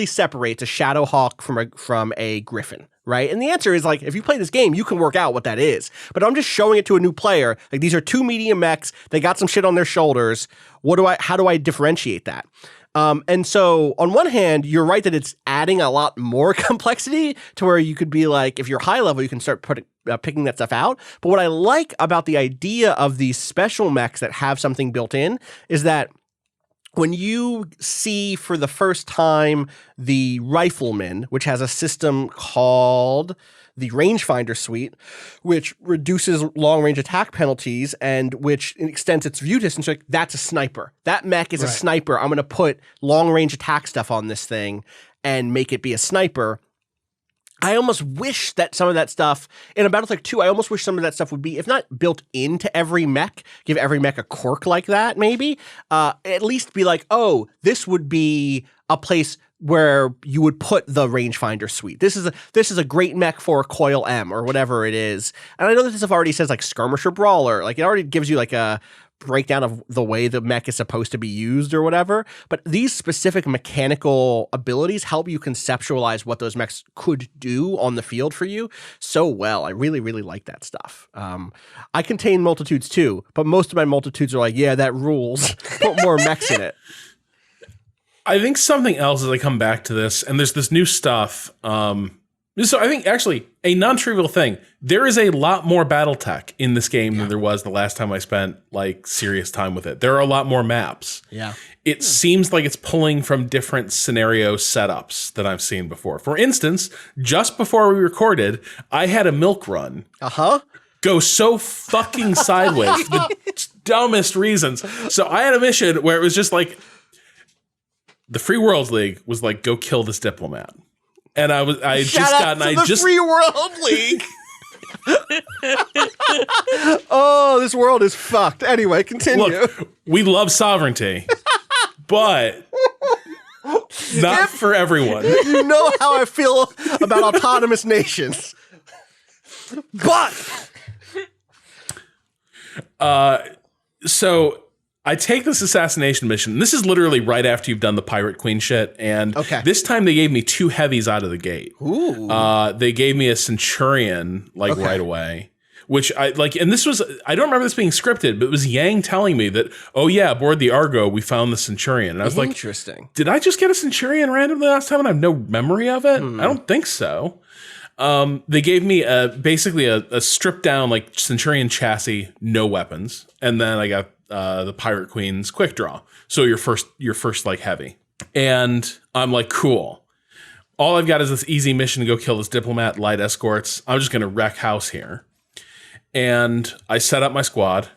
separates a Shadowhawk from a Griffin, right? And the answer is like, if you play this game, you can work out what that is. But I'm just showing it to a new player. Like, these are 2 medium mechs. They got some shit on their shoulders. How do I differentiate that? And so on one hand, you're right that it's adding a lot more complexity to where you could be like, if you're high level, you can start picking that stuff out. But what I like about the idea of these special mechs that have something built in is that when you see for the first time the Rifleman, which has a system called the Rangefinder Suite, which reduces long-range attack penalties and which extends its view distance, like, that's a sniper. That mech is a sniper. I'm going to put long-range attack stuff on this thing and make it be a sniper. I almost wish that some of that stuff in a BattleTech 2, I almost wish some of that stuff would be, if not built into every mech, give every mech a quirk like that, maybe, at least be like, oh, this would be a place where you would put the rangefinder suite. This is a great mech for Coil M or whatever it is. And I know that this stuff already says like skirmisher brawler, like it already gives you like a breakdown of the way the mech is supposed to be used or whatever. But these specific mechanical abilities help you conceptualize what those mechs could do on the field for you so well. I really, really like that stuff. I contain multitudes too, but most of my multitudes are like, yeah, that rules. Put more mechs in it. I think something else as I come back to this, and there's this new stuff. So I think actually a non-trivial thing, there is a lot more BattleTech in this game than there was the last time I spent like serious time with it. There are a lot more maps. Yeah. It seems like it's pulling from different scenario setups that I've seen before. For instance, just before we recorded, I had a milk run. Go so fucking sideways for the dumbest reasons. So I had a mission where it was just like, the Free World League was like, go kill this diplomat. And I had Shout just out gotten, to I the just, Free World League. Oh, this world is fucked. Anyway, continue. look, we love sovereignty, but not for everyone. You know how I feel about autonomous nations. But So I take this assassination mission. This is literally right after you've done the Pirate Queen shit. And this time they gave me 2 heavies out of the gate. Ooh. They gave me a Centurion right away. Which I like, and this was, I don't remember this being scripted, but it was Yang telling me that, oh yeah, aboard the Argo, we found the Centurion. And I was like, interesting. Did I just get a Centurion randomly last time and I have no memory of it? I don't think so. They gave me basically a stripped down like Centurion chassis, no weapons. And then I got the Pirate Queen's quick draw. So your first like heavy. And I'm like, cool. All I've got is this easy mission to go kill this diplomat, light escorts. I'm just going to wreck house here. And I set up my squad,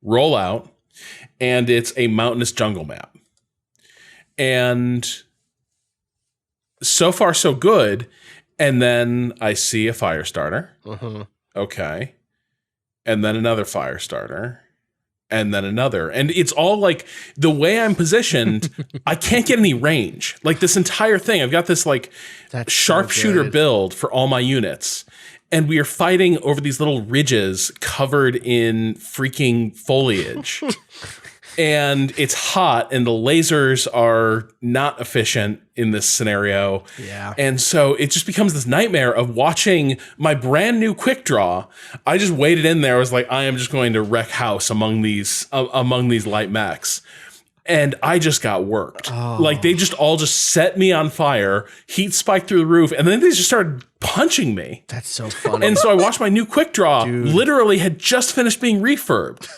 roll out, and it's a mountainous jungle map. And so far, so good. And then I see a fire starter. Okay. And then another fire starter. And then another. And it's all like the way I'm positioned, I can't get any range. Like this entire thing, I've got this like sharpshooter build for all my units. And we are fighting over these little ridges covered in freaking foliage. And it's hot and the lasers are not efficient in this scenario. Yeah. And so it just becomes this nightmare of watching my brand new quick draw. I just waited in there. I was like, I am just going to wreck house among these light mechs. And I just got worked. Like they just all set me on fire, heat spiked through the roof, and then they just started punching me. That's so funny. And so I watched my new quick draw literally had just finished being refurbed.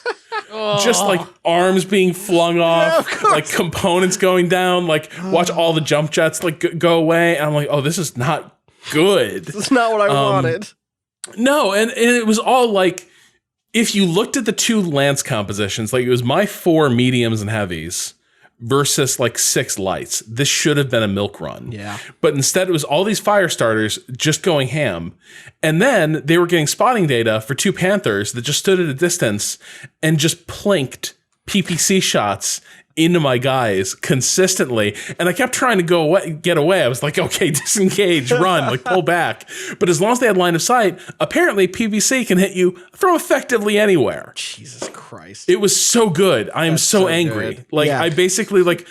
Just like arms being flung off, like components going down, like watch all the jump jets like go away. And I'm like, oh, this is not good. This is not what I wanted. No, and it was all like, if you looked at the 2 lance compositions, like it was my 4 mediums and heavies versus like 6 lights. This should have been a milk run. Yeah. But instead it was all these fire starters just going ham. And then they were getting spotting data for 2 Panthers that just stood at a distance and just plinked PPC shots into my guys consistently. And I kept trying to get away. I was like, okay, disengage, run, like pull back. But as long as they had line of sight, apparently PPC can hit you from effectively anywhere. Jesus Christ. It was so good. I am so angry. Good. Like I basically like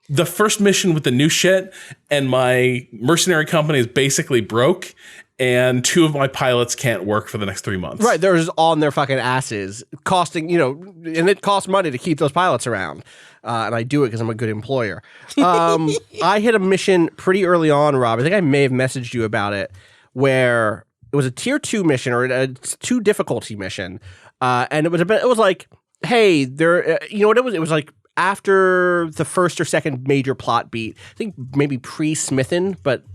the first mission with the new shit and my mercenary company is basically broke. And 2 of my pilots can't work for the next 3 months. Right, they're just on their fucking asses, costing, and it costs money to keep those pilots around. And I do it because I'm a good employer. I hit a mission pretty early on, Rob. I think I may have messaged you about it, where it was a tier 2 mission or a 2 difficulty mission, and it was like, hey, there, you know what it was? It was like after the first or second major plot beat. I think maybe pre-Smithin, but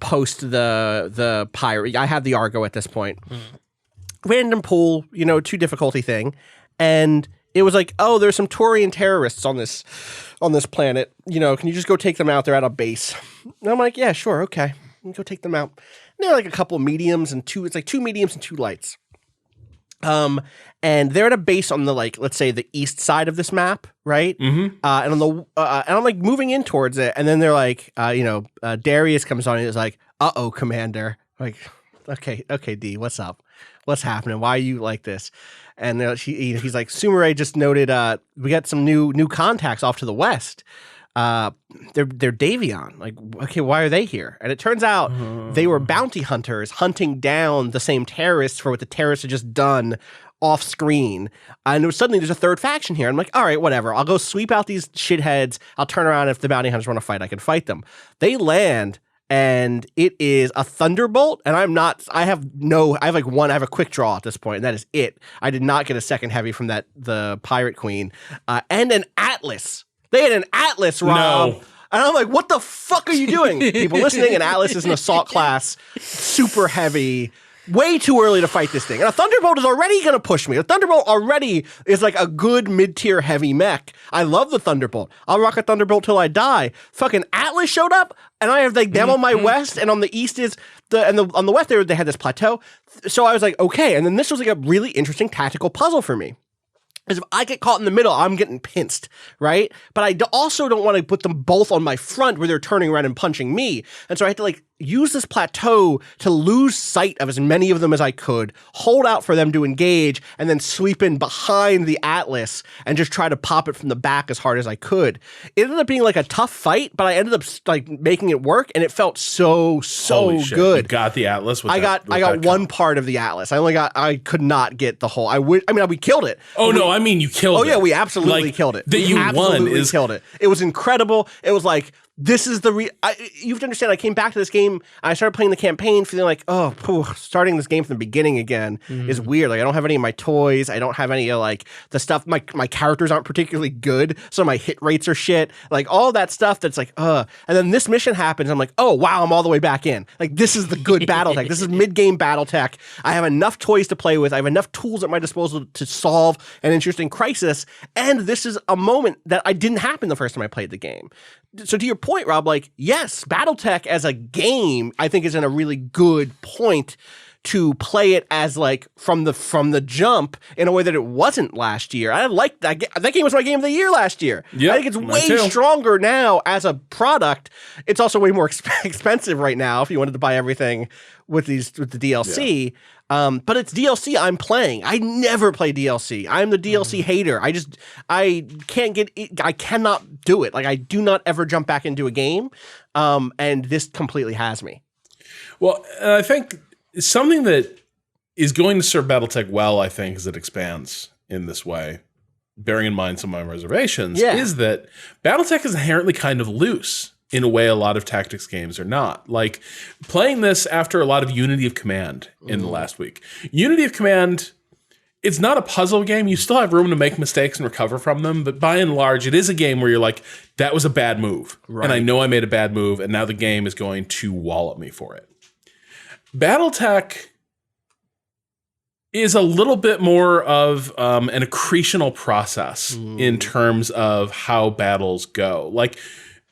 post the pirate. I have the Argo at this point. Random pool, 2 difficulty thing. And it was like, oh, there's some Taurian terrorists on this planet. Can you just go take them out? They're at a base. And I'm like, yeah, sure, okay. Go take them out. And they're like a couple mediums and 2, it's like 2 mediums and 2 lights. And they're at a base on the, like, let's say the east side of this map, right? And on the and I'm like moving in towards it, and then they're like, Darius comes on and is like, "Uh-oh, Commander." Like, okay, D, what's up? What's happening? Why are you like this? And he's like, Sumire just noted we got some new contacts off to the west. They're Davion. Like, okay, why are they here? And it turns out they were bounty hunters hunting down the same terrorists for what the terrorists had just done off screen. And suddenly there's a third faction here. I'm like, all right, whatever. I'll go sweep out these shitheads. I'll turn around. If the bounty hunters want to fight, I can fight them. They land, and it is a thunderbolt. And I have a quick draw at this point, and that is it. I did not get a second heavy from the Pirate Queen, and an Atlas. They had an Atlas, Rob. No. And I'm like, what the fuck are you doing? People listening, an Atlas is an assault class, super heavy, way too early to fight this thing. And a Thunderbolt is already going to push me. A Thunderbolt already is like a good mid-tier heavy mech. I love the Thunderbolt. I'll rock a Thunderbolt till I die. Fucking Atlas showed up, and I have like them on my west, and on the east is on the west they had this plateau. So I was like, okay. And then this was like a really interesting tactical puzzle for me. Because if I get caught in the middle, I'm getting pinced, right? But I also don't want to put them both on my front where they're turning around and punching me. And so I had to like use this plateau to lose sight of as many of them as I could, hold out for them to engage, and then sweep in behind the Atlas and just try to pop it from the back as hard as I could. It ended up being like a tough fight, but I ended up like making it work, and it felt so Holy shit. good. You got the Atlas with I got one part of the Atlas. I could not get the whole. We killed it. Oh no, I mean you killed it. Oh yeah, we absolutely killed it. That you won is killed it. It was incredible. It was like, this is the you have to understand, I came back to this game and I started playing the campaign feeling like, starting this game from the beginning again is weird. Like I don't have any of my toys. I don't have any of like the stuff. My characters aren't particularly good. So my hit rates are shit. Like all that stuff that's like, And then this mission happens. I'm like, oh wow, I'm all the way back in. Like this is the good BattleTech. This is mid-game BattleTech. I have enough toys to play with. I have enough tools at my disposal to solve an interesting crisis. And this is a moment that I didn't happen the first time I played the game. So to your point, Rob, like, yes, BattleTech as a game, I think is in a really good point to play it as like from the jump in a way that it wasn't last year. I like that. That game was my game of the year last year. Yep, I think it's way stronger now as a product. It's also way more expensive right now if you wanted to buy everything with the DLC. Yeah. But it's DLC I'm playing. I never play DLC. I'm the DLC hater. I can't get it. I cannot do it. Like I do not ever jump back into a game. And this completely has me. Well, I think something that is going to serve BattleTech well, I think, as it expands in this way, bearing in mind some of my reservations, is that BattleTech is inherently kind of loose in a way a lot of tactics games are not. Like playing this after a lot of Unity of Command in the last week. Unity of Command, it's not a puzzle game. You still have room to make mistakes and recover from them, but by and large, it is a game where you're like, that was a bad move. Right. And I know I made a bad move, and now the game is going to wallop me for it. BattleTech is a little bit more of an accretional process in terms of how battles go. Like,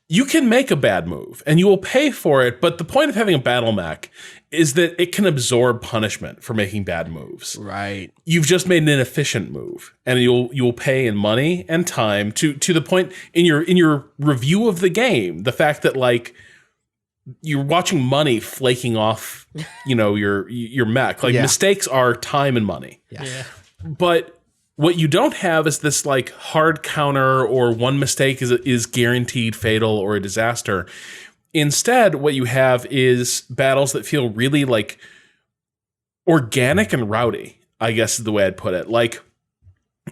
you can make a bad move and you will pay for it, but the point of having a battle mech is that it can absorb punishment for making bad moves. Right. You've just made an inefficient move, and you'll pay in money and time to the point in your review of the game, the fact that like you're watching money flaking off, your mech. Like mistakes are time and money. Yeah. But what you don't have is this like hard counter or one mistake is guaranteed fatal or a disaster. Instead, what you have is battles that feel really like organic and rowdy, I guess is the way I'd put it. Like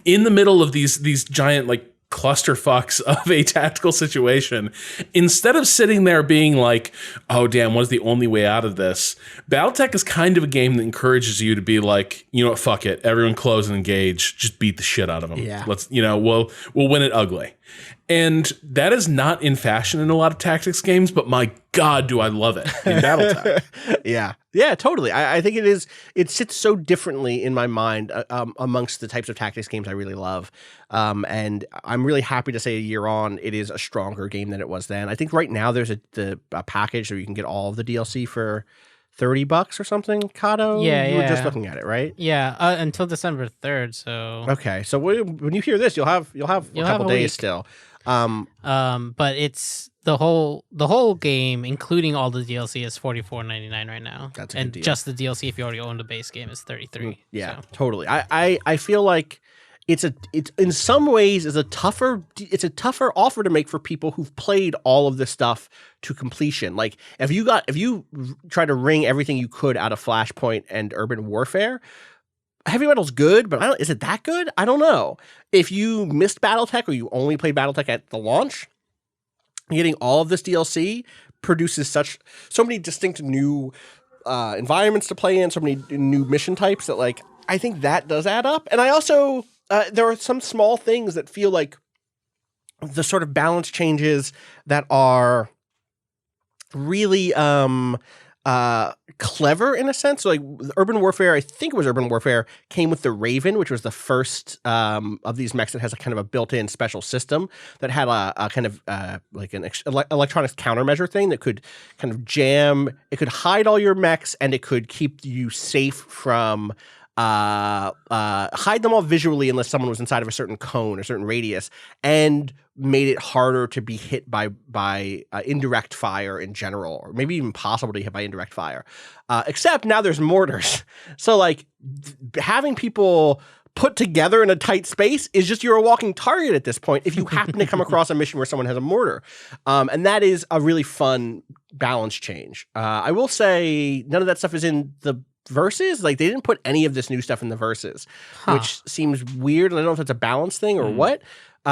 in the middle of these giant like clusterfucks of a tactical situation, instead of sitting there being like, oh damn, what is the only way out of this? BattleTech is kind of a game that encourages you to be like, you know what, fuck it, everyone close and engage, just beat the shit out of them. Yeah. Let's, we'll win it ugly. And that is not in fashion in a lot of tactics games, but my God, do I love it in BattleTech. Yeah, totally. I think it is. It sits so differently in my mind amongst the types of tactics games I really love. And I'm really happy to say a year on, it is a stronger game than it was then. I think right now there's a package where you can get all of the DLC for $30 or something, Kato? Yeah, You were just looking at it, right? Yeah, until December 3rd, so... Okay, so when you hear this, you'll have a couple days still. But it's the whole game, including all the DLC, is $44.99 right now. That's a good deal. Just the DLC, if you already own the base game, is $33. Yeah, so. totally. I feel like it's in some ways it's a tougher offer to make for people who've played all of this stuff to completion. Like if you try to wring everything you could out of Flashpoint and Urban Warfare, Heavy Metal's good, but is it that good? I don't know. If you missed BattleTech or you only played BattleTech at the launch, getting all of this DLC produces so many distinct new environments to play in, so many new mission types that like I think that does add up. And I also there are some small things that feel like the sort of balance changes that are really clever in a sense. So like Urban Warfare, I think it was Urban Warfare, came with the Raven, which was the first of these mechs that has a kind of a built-in special system that had a kind of like an electronics countermeasure thing that could kind of jam. It could hide all your mechs and it could keep you safe from hide them all visually unless someone was inside of a certain cone or certain radius, and made it harder to be hit by indirect fire in general, or maybe even possible to be hit by indirect fire. Except now there's mortars. So like having people put together in a tight space is just you're a walking target at this point if you happen to come across a mission where someone has a mortar. And that is a really fun balance change. I will say none of that stuff is in the verses. Like they didn't put any of this new stuff in the verses, which seems weird. I don't know if it's a balance thing or what. But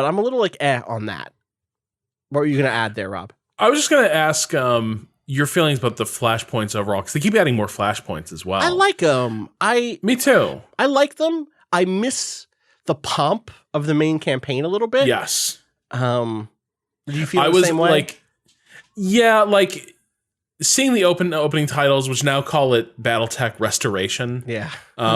I'm a little like on that. What were you going to add there, Rob? I was just going to ask your feelings about the flashpoints overall, because they keep adding more flashpoints as well. I like them. Me too. I like them. I miss the pomp of the main campaign a little bit. Yes. Do you feel the same way? Like, yeah, like seeing the opening titles, which now call it BattleTech Restoration. Yeah.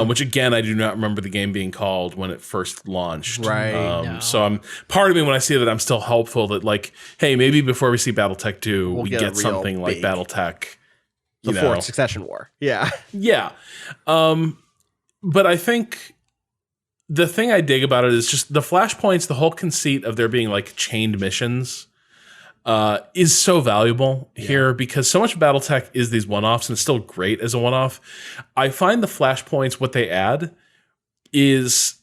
Which again, I do not remember the game being called when it first launched. Right. No. So part of me when I see that, I'm still hopeful that like, hey, maybe before we see BattleTech 2, we get something like BattleTech. The fourth Succession War. Yeah. Yeah. But I think the thing I dig about it is just the flashpoints, the whole conceit of there being like chained missions is so valuable here, because so much of BattleTech is these one-offs, and it's still great as a one-off. I find the flashpoints, what they add is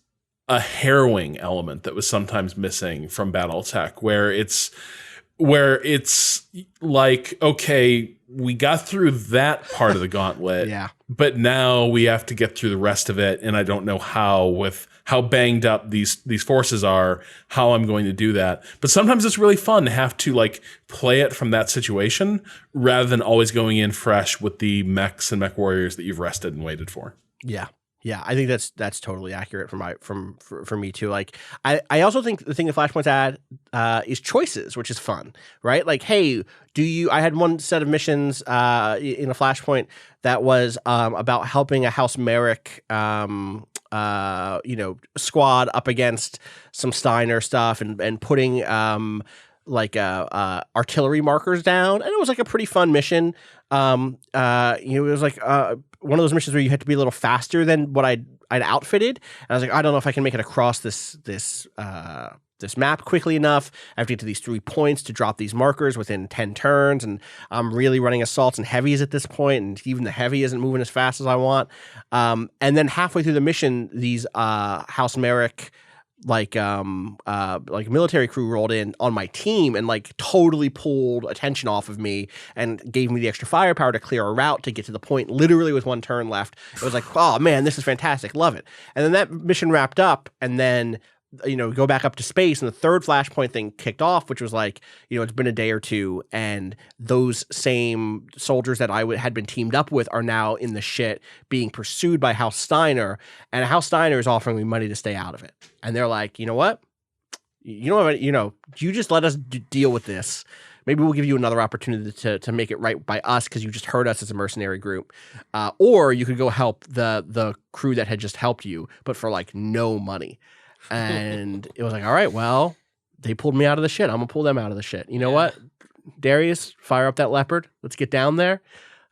a harrowing element that was sometimes missing from BattleTech, where it's like, okay, we got through that part of the gauntlet, but now we have to get through the rest of it, and I don't know how, with how banged up these forces are, how I'm going to do that. But sometimes it's really fun to have to like play it from that situation rather than always going in fresh with the mechs and MechWarriors that you've rested and waited for. Yeah. Yeah, I think that's totally accurate for me too. Like, I also think the thing that Flashpoints add is choices, which is fun, right? Like, hey, I had one set of missions in a Flashpoint that was about helping a House Merrick squad up against some Steiner stuff and putting artillery markers down, and it was like a pretty fun mission. It was like one of those missions where you had to be a little faster than what I'd outfitted. And I was like, I don't know if I can make it across this map quickly enough. I have to get to these 3 points to drop these markers within 10 turns, and I'm really running assaults and heavies at this point, and even the heavy isn't moving as fast as I want. And then halfway through the mission, these House Merrick like military crew rolled in on my team and like totally pulled attention off of me and gave me the extra firepower to clear a route to get to the point literally with 1 turn left. It was like, oh man, this is fantastic. Love it. And then that mission wrapped up, and then go back up to space, and the third Flashpoint thing kicked off, which was like, it's been a day or two, and those same soldiers that I had been teamed up with are now in the shit being pursued by House Steiner, and House Steiner is offering me money to stay out of it. And they're like, you know what? You just let us deal with this. Maybe we'll give you another opportunity to make it right by us because you just hurt us as a mercenary group. Or you could go help the crew that had just helped you, but for like no money. And it was like, all right, well, they pulled me out of the shit. I'm gonna pull them out of the shit. You know what? Darius, fire up that leopard. Let's get down there.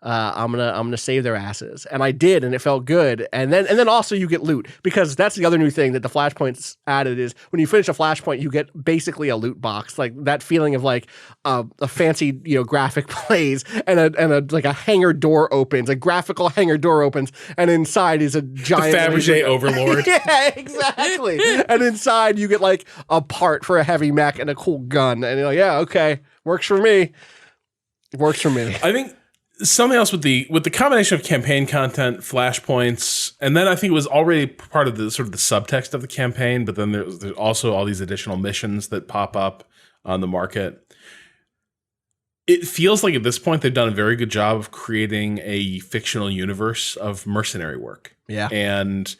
I'm gonna save their asses, and I did, and it felt good. And then also you get loot, because that's the other new thing that the Flashpoints added is when you finish a Flashpoint, you get basically a loot box, like that feeling of like a fancy graphic plays and a like a hangar door opens, a graphical hangar door opens, and inside is a giant Fabergé Overlord. Yeah, exactly. And inside you get like a part for a heavy mech and a cool gun, and you're like, yeah, okay, works for me. Works for me. I think something else with the combination of campaign content, flashpoints, and then I think it was already part of the sort of the subtext of the campaign, but then there's also all these additional missions that pop up on the market. It feels like at this point they've done a very good job of creating a fictional universe of mercenary work. Yeah. And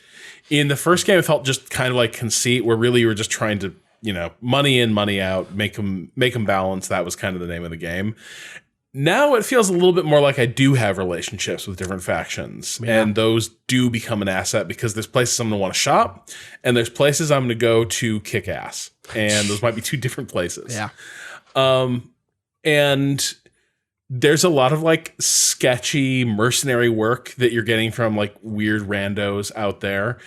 in the first game, it felt just kind of like Conceit, where really you were just trying to, money in, money out, make them balance. That was kind of the name of the game. Now it feels a little bit more like I do have relationships with different factions, and those do become an asset because there's places I'm going to want to shop, and there's places I'm going to go to kick ass, and those might be two different places. Yeah. And there's a lot of like sketchy mercenary work that you're getting from like weird randos out there.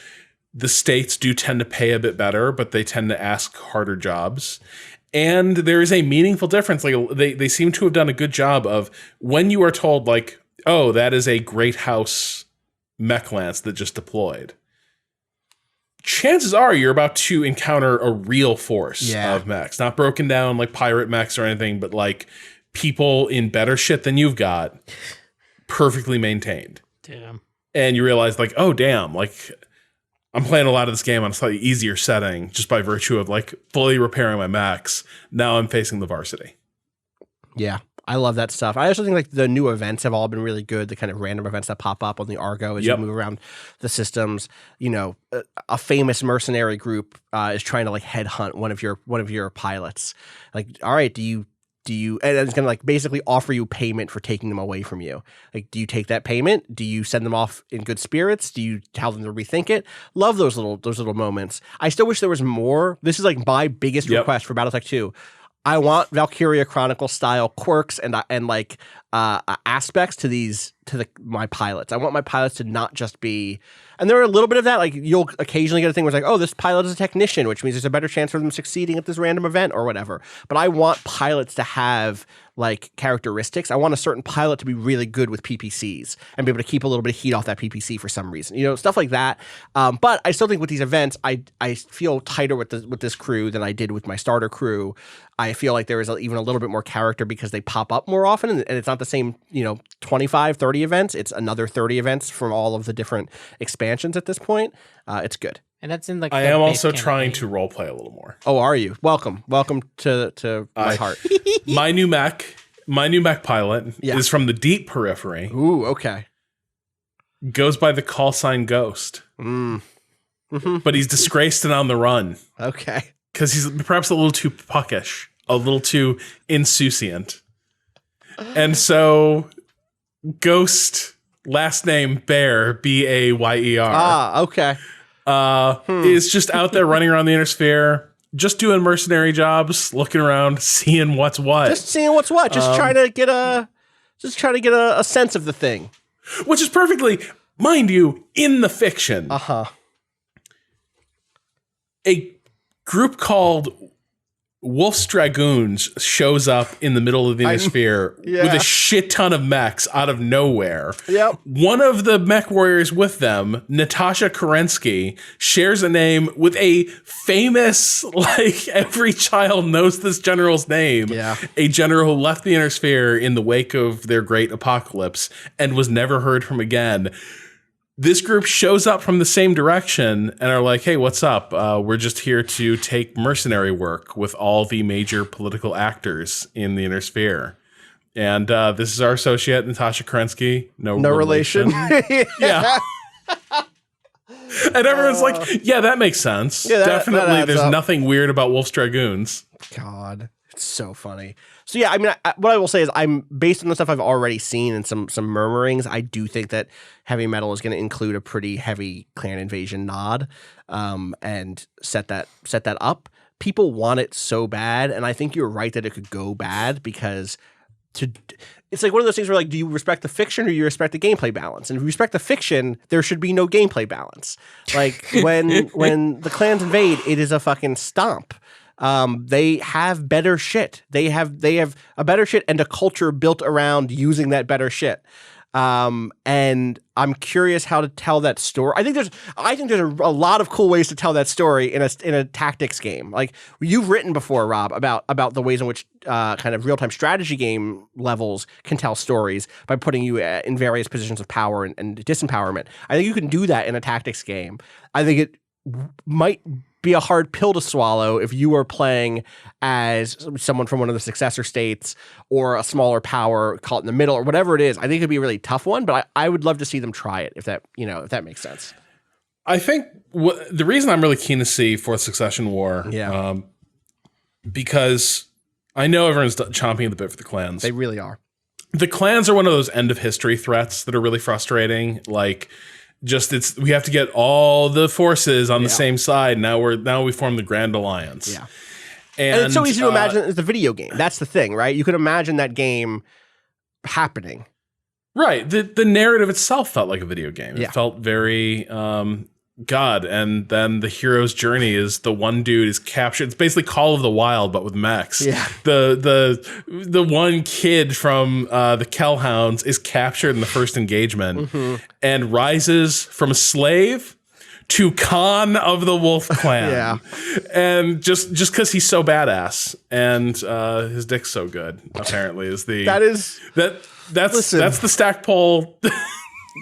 The states do tend to pay a bit better, but they tend to ask harder jobs. And there is a meaningful difference. Like they seem to have done a good job of when you are told like, oh, that is a great house mech lance that just deployed. Chances are you're about to encounter a real force of mechs, not broken down like pirate mechs or anything, but like people in better shit than you've got, perfectly maintained. Damn. And you realize like, oh, damn, like I'm playing a lot of this game on a slightly easier setting just by virtue of like fully repairing my mechs. Now I'm facing the varsity. Yeah. I love that stuff. I also think like the new events have all been really good. The kind of random events that pop up on the Argo as you move around the systems. You know, a famous mercenary group is trying to like headhunt one of your pilots. Like, all right, do you and it's gonna like basically offer you payment for taking them away from you. Like, do you take that payment? Do you send them off in good spirits? Do you tell them to rethink it? Love those little moments. I still wish there was more. This is like my biggest request for BattleTech 2. I want Valkyria Chronicle style quirks and like aspects to my pilots. I want my pilots to not just be, and there are a little bit of that. Like you'll occasionally get a thing where it's like, oh, this pilot is a technician, which means there's a better chance for them succeeding at this random event or whatever. But I want pilots to have like characteristics. I want a certain pilot to be really good with PPCs and be able to keep a little bit of heat off that PPC for some reason, you know, stuff like that. But I still think with these events, I feel tighter with this crew than I did with my starter crew. I feel like there is even a little bit more character because they pop up more often, and it's not the same, 25, 30 events. It's another 30 events from all of the different expansions at this point. It's good. And that's in like I am also trying to roleplay a little more. Oh, are you? Welcome to my heart. My new mech pilot is from the deep periphery. Ooh, okay. Goes by the call sign Ghost. But he's disgraced and on the run. Okay. Because he's perhaps a little too puckish, a little too insouciant. And so Ghost, last name Bayer, Bayer. Ah, okay. Is just out there running around the inner sphere, just doing mercenary jobs, looking around, seeing what's what. Just seeing what's what. Just trying to get a sense of the thing. Which is perfectly, mind you, in the fiction. A group called Wolf's Dragoons shows up in the middle of the inner sphere with a shit ton of mechs out of nowhere. Yep. One of the mech warriors with them, Natasha Kerensky, shares a name with a famous, like every child knows this general's name. Yeah. A general who left the inner sphere in the wake of their great apocalypse and was never heard from again. This group shows up from the same direction and are like, hey, what's up? We're just here to take mercenary work with all the major political actors in the inner sphere. And this is our associate, Natasha Kerensky. No relation. Yeah. And everyone's like, yeah, that makes sense. Yeah, definitely, there's nothing weird about Wolf's Dragoons. God, it's so funny. So yeah, I mean, what I will say is I'm based on the stuff I've already seen and some murmurings. I do think that Heavy Metal is going to include a pretty heavy clan invasion nod, and set that up. People want it so bad, and I think you're right that it could go bad because it's like one of those things where like, do you respect the fiction or do you respect the gameplay balance? And if you respect the fiction, there should be no gameplay balance. Like when the clans invade, it is a fucking stomp. They have better shit. They have a better shit and a culture built around using that better shit. And I'm curious how to tell that story. I think there's a lot of cool ways to tell that story in a tactics game. Like you've written before, Rob, about the ways in which kind of real-time strategy game levels can tell stories by putting you in various positions of power and disempowerment. I think you can do that in a tactics game. I think it might be a hard pill to swallow if you are playing as someone from one of the successor states or a smaller power caught in the middle or whatever it is. I think it'd be a really tough one, but I would love to see them try it if that makes sense. I think the reason I'm really keen to see Fourth Succession War, because I know everyone's chomping at the bit for the clans. They really are. the clans are one of those end of history threats that are really frustrating. Like, we have to get all the forces on the same side. Now we form the Grand Alliance. Yeah. And it's so easy to imagine it's a video game. That's the thing, right? You could imagine that game happening. Right. The narrative itself felt like a video game. Yeah. It felt very God. And then the hero's journey is the one dude is captured. It's basically Call of the Wild, but with mechs. Yeah. The one kid from the Kellhounds is captured in the first engagement and rises from a slave to Khan of the Wolf Clan. Yeah. And just because he's so badass and his dick's so good, apparently, is the that's the Stackpole.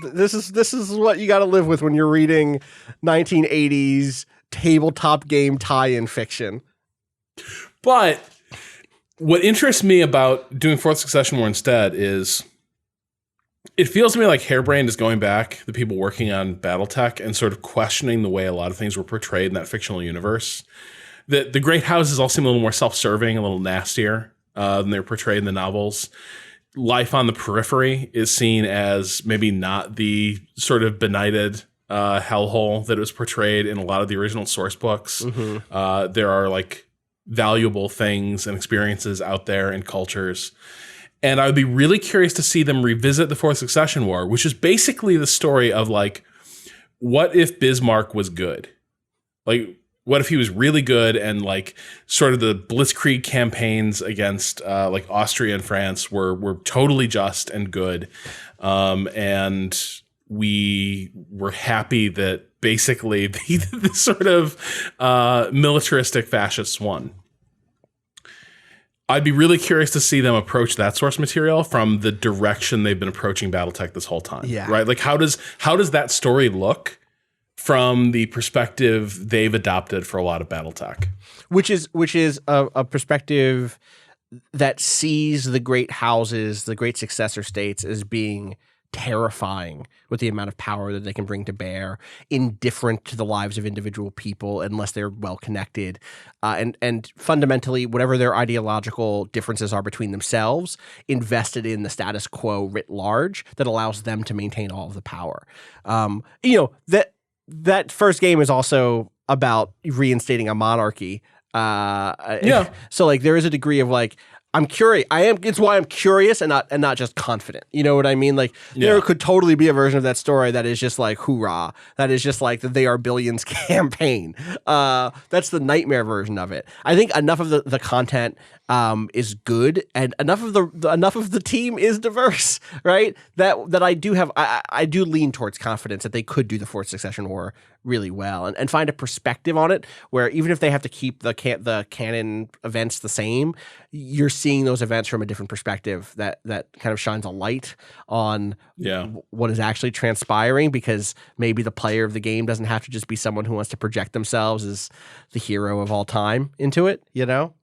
This is what you got to live with when you're reading 1980s tabletop game tie-in fiction. But what interests me about doing Fourth Succession War instead is it feels to me like Harebrained is going back, the people working on BattleTech, and sort of questioning the way a lot of things were portrayed in that fictional universe. The great houses all seem a little more self-serving, a little nastier than they're portrayed in the novels. Life on the periphery is seen as maybe not the sort of benighted hellhole that it was portrayed in a lot of the original source books. There are like valuable things and experiences out there and cultures. And I would be really curious to see them revisit the Fourth Succession War, which is basically the story of like, what if Bismarck was good? Like, what if he was really good and like sort of the Blitzkrieg campaigns against like Austria and France were totally just and good. And we were happy that basically the sort of militaristic fascists won. I'd be really curious to see them approach that source material from the direction they've been approaching BattleTech this whole time. Yeah. Right? Like how does that story look from the perspective they've adopted for a lot of BattleTech? Which is a perspective that sees the great houses, the great successor states, as being terrifying with the amount of power that they can bring to bear, indifferent to the lives of individual people unless they're well connected, and fundamentally, whatever their ideological differences are between themselves, invested in the status quo writ large that allows them to maintain all of the power. That first game is also about reinstating a monarchy. So like there is a degree of like, I'm curious. It's why I'm curious and not just confident. You know what I mean? Like there could totally be a version of that story that is just like hoorah. That is just like the They Are Billions campaign. That's the nightmare version of it. I think enough of the content is good, and enough of the team is diverse, right? That I do have. I do lean towards confidence that they could do the Fourth Succession War really well and find a perspective on it where even if they have to keep the canon events the same, you're seeing those events from a different perspective that kind of shines a light on what is actually transpiring, because maybe the player of the game doesn't have to just be someone who wants to project themselves as the hero of all time into it, you know?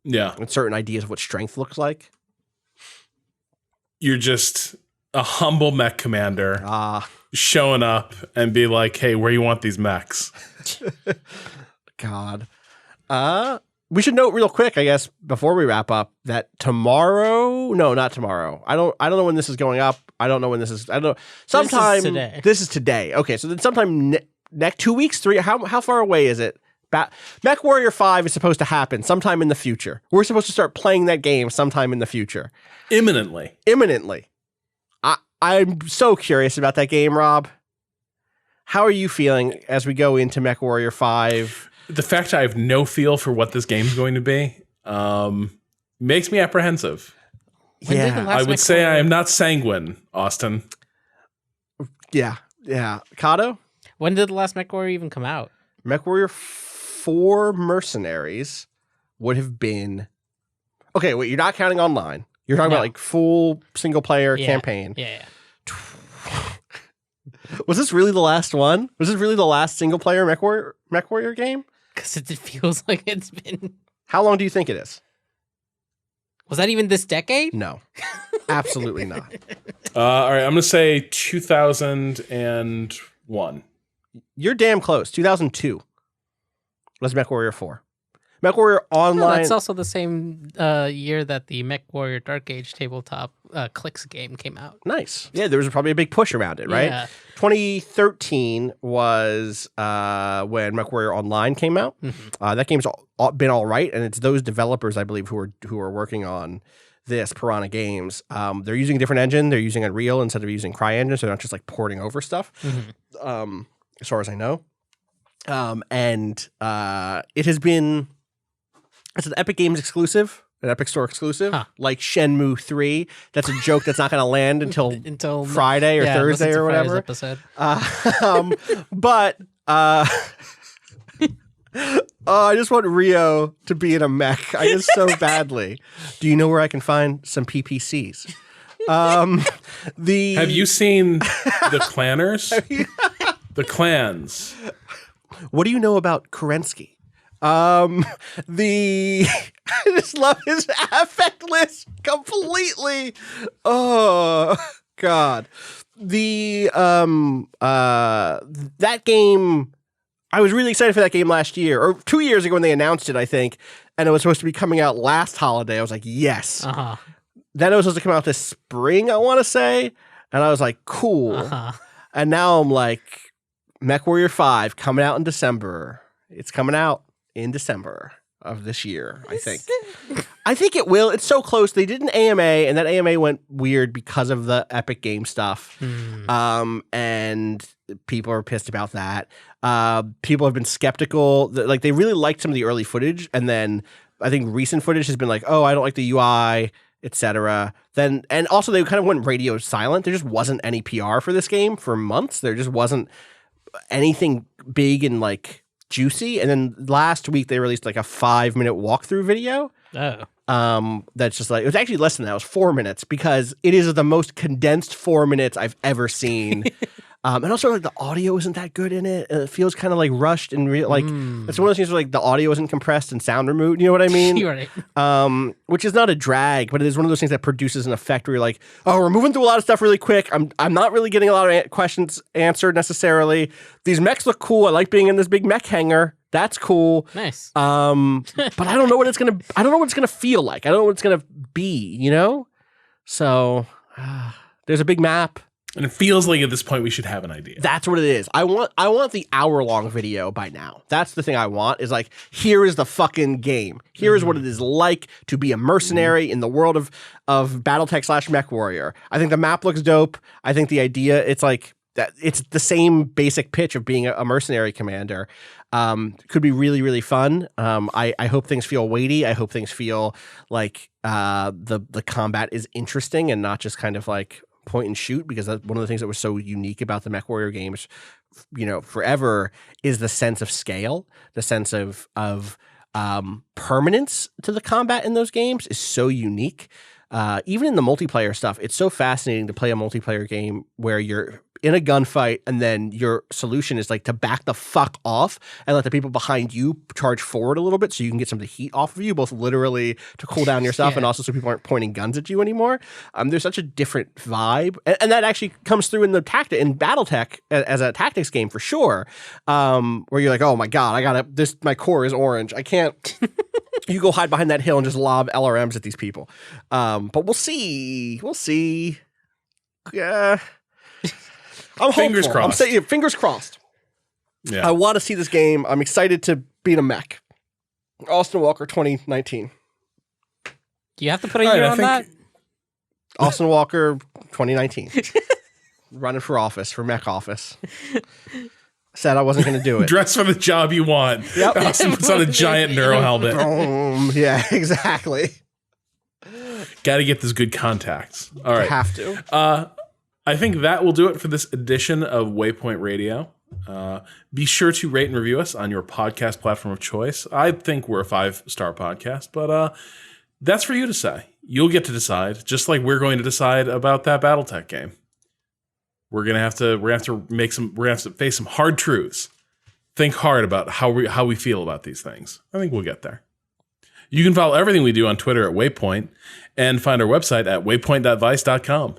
Yeah. And certain ideas of what strength looks like. You're just a humble mech commander showing up and be like, hey, where you want these mechs? God. We should note real quick, I guess, before we wrap up, that not tomorrow. I don't know when this is going up. I don't know when this is. I don't know. Sometime today. This is today. Okay, so then sometime next 2 weeks, 3. How far away is it? MechWarrior 5 is supposed to happen sometime in the future. We're supposed to start playing that game sometime in the future. Imminently. I'm so curious about that game, Rob. How are you feeling as we go into MechWarrior 5? The fact I have no feel for what this game's going to be makes me apprehensive. I would say I am not sanguine, Austin. Yeah. Kato? When did the last MechWarrior even come out? MechWarrior 4 Mercenaries would have been... Okay, wait, you're not counting online. You're talking about like full single-player campaign. Yeah. Was this really the last one? Was this really the last single-player MechWarrior game? Because it feels like it's been... How long do you think it is? Was that even this decade? No. Absolutely not. All right, I'm going to say 2001. You're damn close. 2002 was MechWarrior 4. MechWarrior No, Online. that's also the same year that the MechWarrior Dark Age tabletop clicks game came out. Nice. Yeah, there was probably a big push around it, right? Yeah. 2013 was when MechWarrior Online came out. That game's been all right, and it's those developers, I believe, who are working on this, Piranha Games. They're using a different engine. They're using Unreal instead of using CryEngine, so they're not just like porting over stuff, as far as I know. And it has been, it's an Epic Games exclusive, an Epic Store exclusive, like Shenmue 3. That's a joke that's not going to land until Friday or Thursday or whatever. Episode. But I just want Rio to be in a mech. I just so badly. Do you know where I can find some PPCs? Have you seen the clanners? The clans. What do you know about Kerensky? I just love his affect list completely. Oh God. That game, I was really excited for that game last year, or 2 years ago when they announced it, I think, and it was supposed to be coming out last holiday. I was like, yes. Then it was supposed to come out this spring, I want to say, and I was like, cool. And now I'm like, MechWarrior 5 coming out in December. It's coming out in December of this year, I think. I think it will. It's so close. They did an AMA, and that AMA went weird because of the Epic Game stuff. And people are pissed about that. People have been skeptical. Like, they really liked some of the early footage, and then I think recent footage has been like, oh, I don't like the UI, etc. Then, and also they kind of went radio silent. There just wasn't any PR for this game for months. There just wasn't anything big and like juicy. And then last week they released like a 5-minute walkthrough video. That's just like, it was actually less than that. It was 4 minutes because it is the most condensed 4 minutes I've ever seen. And also like the audio isn't that good in it. It feels kind of like rushed and like it's one of those things where like the audio isn't compressed and sound removed. You know what I mean? You're right. Which is not a drag, but it is one of those things that produces an effect where you're like, oh, we're moving through a lot of stuff really quick. I'm not really getting a lot of questions answered necessarily. These mechs look cool. I like being in this big mech hangar. That's cool. Nice. But I don't know what it's gonna feel like. I don't know what it's gonna be, you know? So there's a big map. And it feels like at this point we should have an idea. That's what it is. I want the hour-long video by now. That's the thing I want, is like, here is the fucking game. Here is what it is like to be a mercenary in the world of BattleTech / MechWarrior. I think the map looks dope. I think the idea, it's like, that it's the same basic pitch of being a mercenary commander. Could be really, really fun. I hope things feel weighty. I hope things feel like the combat is interesting and not just kind of like point and shoot, because that's one of the things that was so unique about the MechWarrior games, you know, forever, is the sense of scale, the sense of permanence to the combat in those games is so unique. Even in the multiplayer stuff, it's so fascinating to play a multiplayer game where you're in a gunfight and then your solution is like to back the fuck off and let the people behind you charge forward a little bit so you can get some of the heat off of you, both literally to cool down yourself and also so people aren't pointing guns at you anymore. There's such a different vibe, and that actually comes through in the in BattleTech as a tactics game for sure, where you're like, oh my god, my core is orange, I can't. You go hide behind that hill and just lob LRMs at these people. But we'll see. Yeah. I'm fingers hopeful. crossed. I'm saying fingers crossed. Yeah. I want to see this game. I'm excited to beat a mech. Austin Walker 2019. Do you have to put a year on that? Austin Walker 2019. Running for office, for mech office. Said I wasn't going to do it. Dress for the job you want. Yep. Austin puts on a giant neuro helmet. Yeah, exactly. Got to get those good contacts. All right. Have to. I think that will do it for this edition of Waypoint Radio. Be sure to rate and review us on your podcast platform of choice. I think we're a 5-star podcast, but that's for you to say. You'll get to decide, just like we're going to decide about that BattleTech game. We're gonna have to face some hard truths. Think hard about how we feel about these things. I think we'll get there. You can follow everything we do on Twitter at Waypoint and find our website at waypoint.vice.com.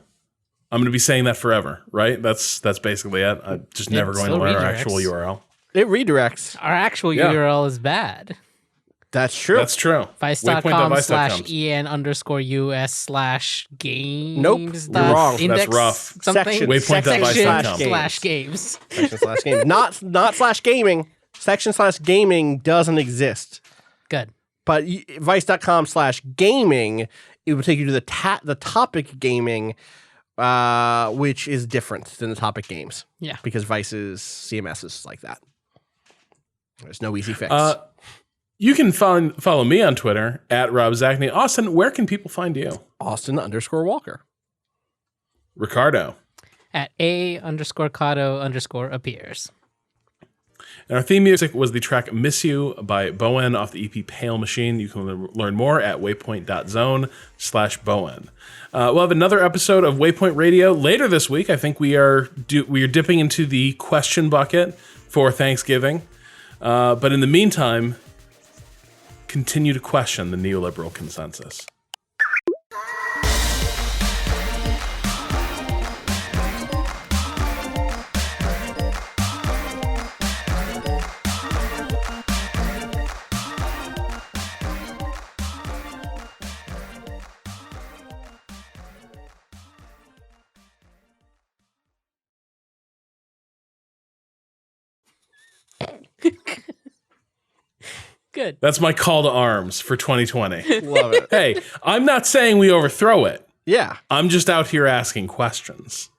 I'm going to be saying that forever, right? That's basically it. I'm just never going to learn our actual URL. It redirects. Our actual URL is bad. That's true. That's true. Vice.com/en_us/games. Nope, you're wrong. Index That's rough. Something. Section. Waypoint.vice.com. /games. Section/games. Not /gaming. Section/gaming doesn't exist. Good. But vice.com/gaming, it would take you to the topic gaming, which is different than the topic games. Yeah. Because Vice's CMS is like that. There's no easy fix. You can follow me on Twitter at Rob Zachney. Austin, where can people find you? Austin_Walker. Ricardo. At A_Cotto_appears. And our theme music was the track Miss You by Bowen off the EP Pale Machine. You can learn more at waypoint.zone/Bowen. We'll have another episode of Waypoint Radio later this week. I think we are dipping into the question bucket for Thanksgiving. But in the meantime, continue to question the neoliberal consensus. Good. That's my call to arms for 2020. Love it. Hey, I'm not saying we overthrow it. Yeah. I'm just out here asking questions.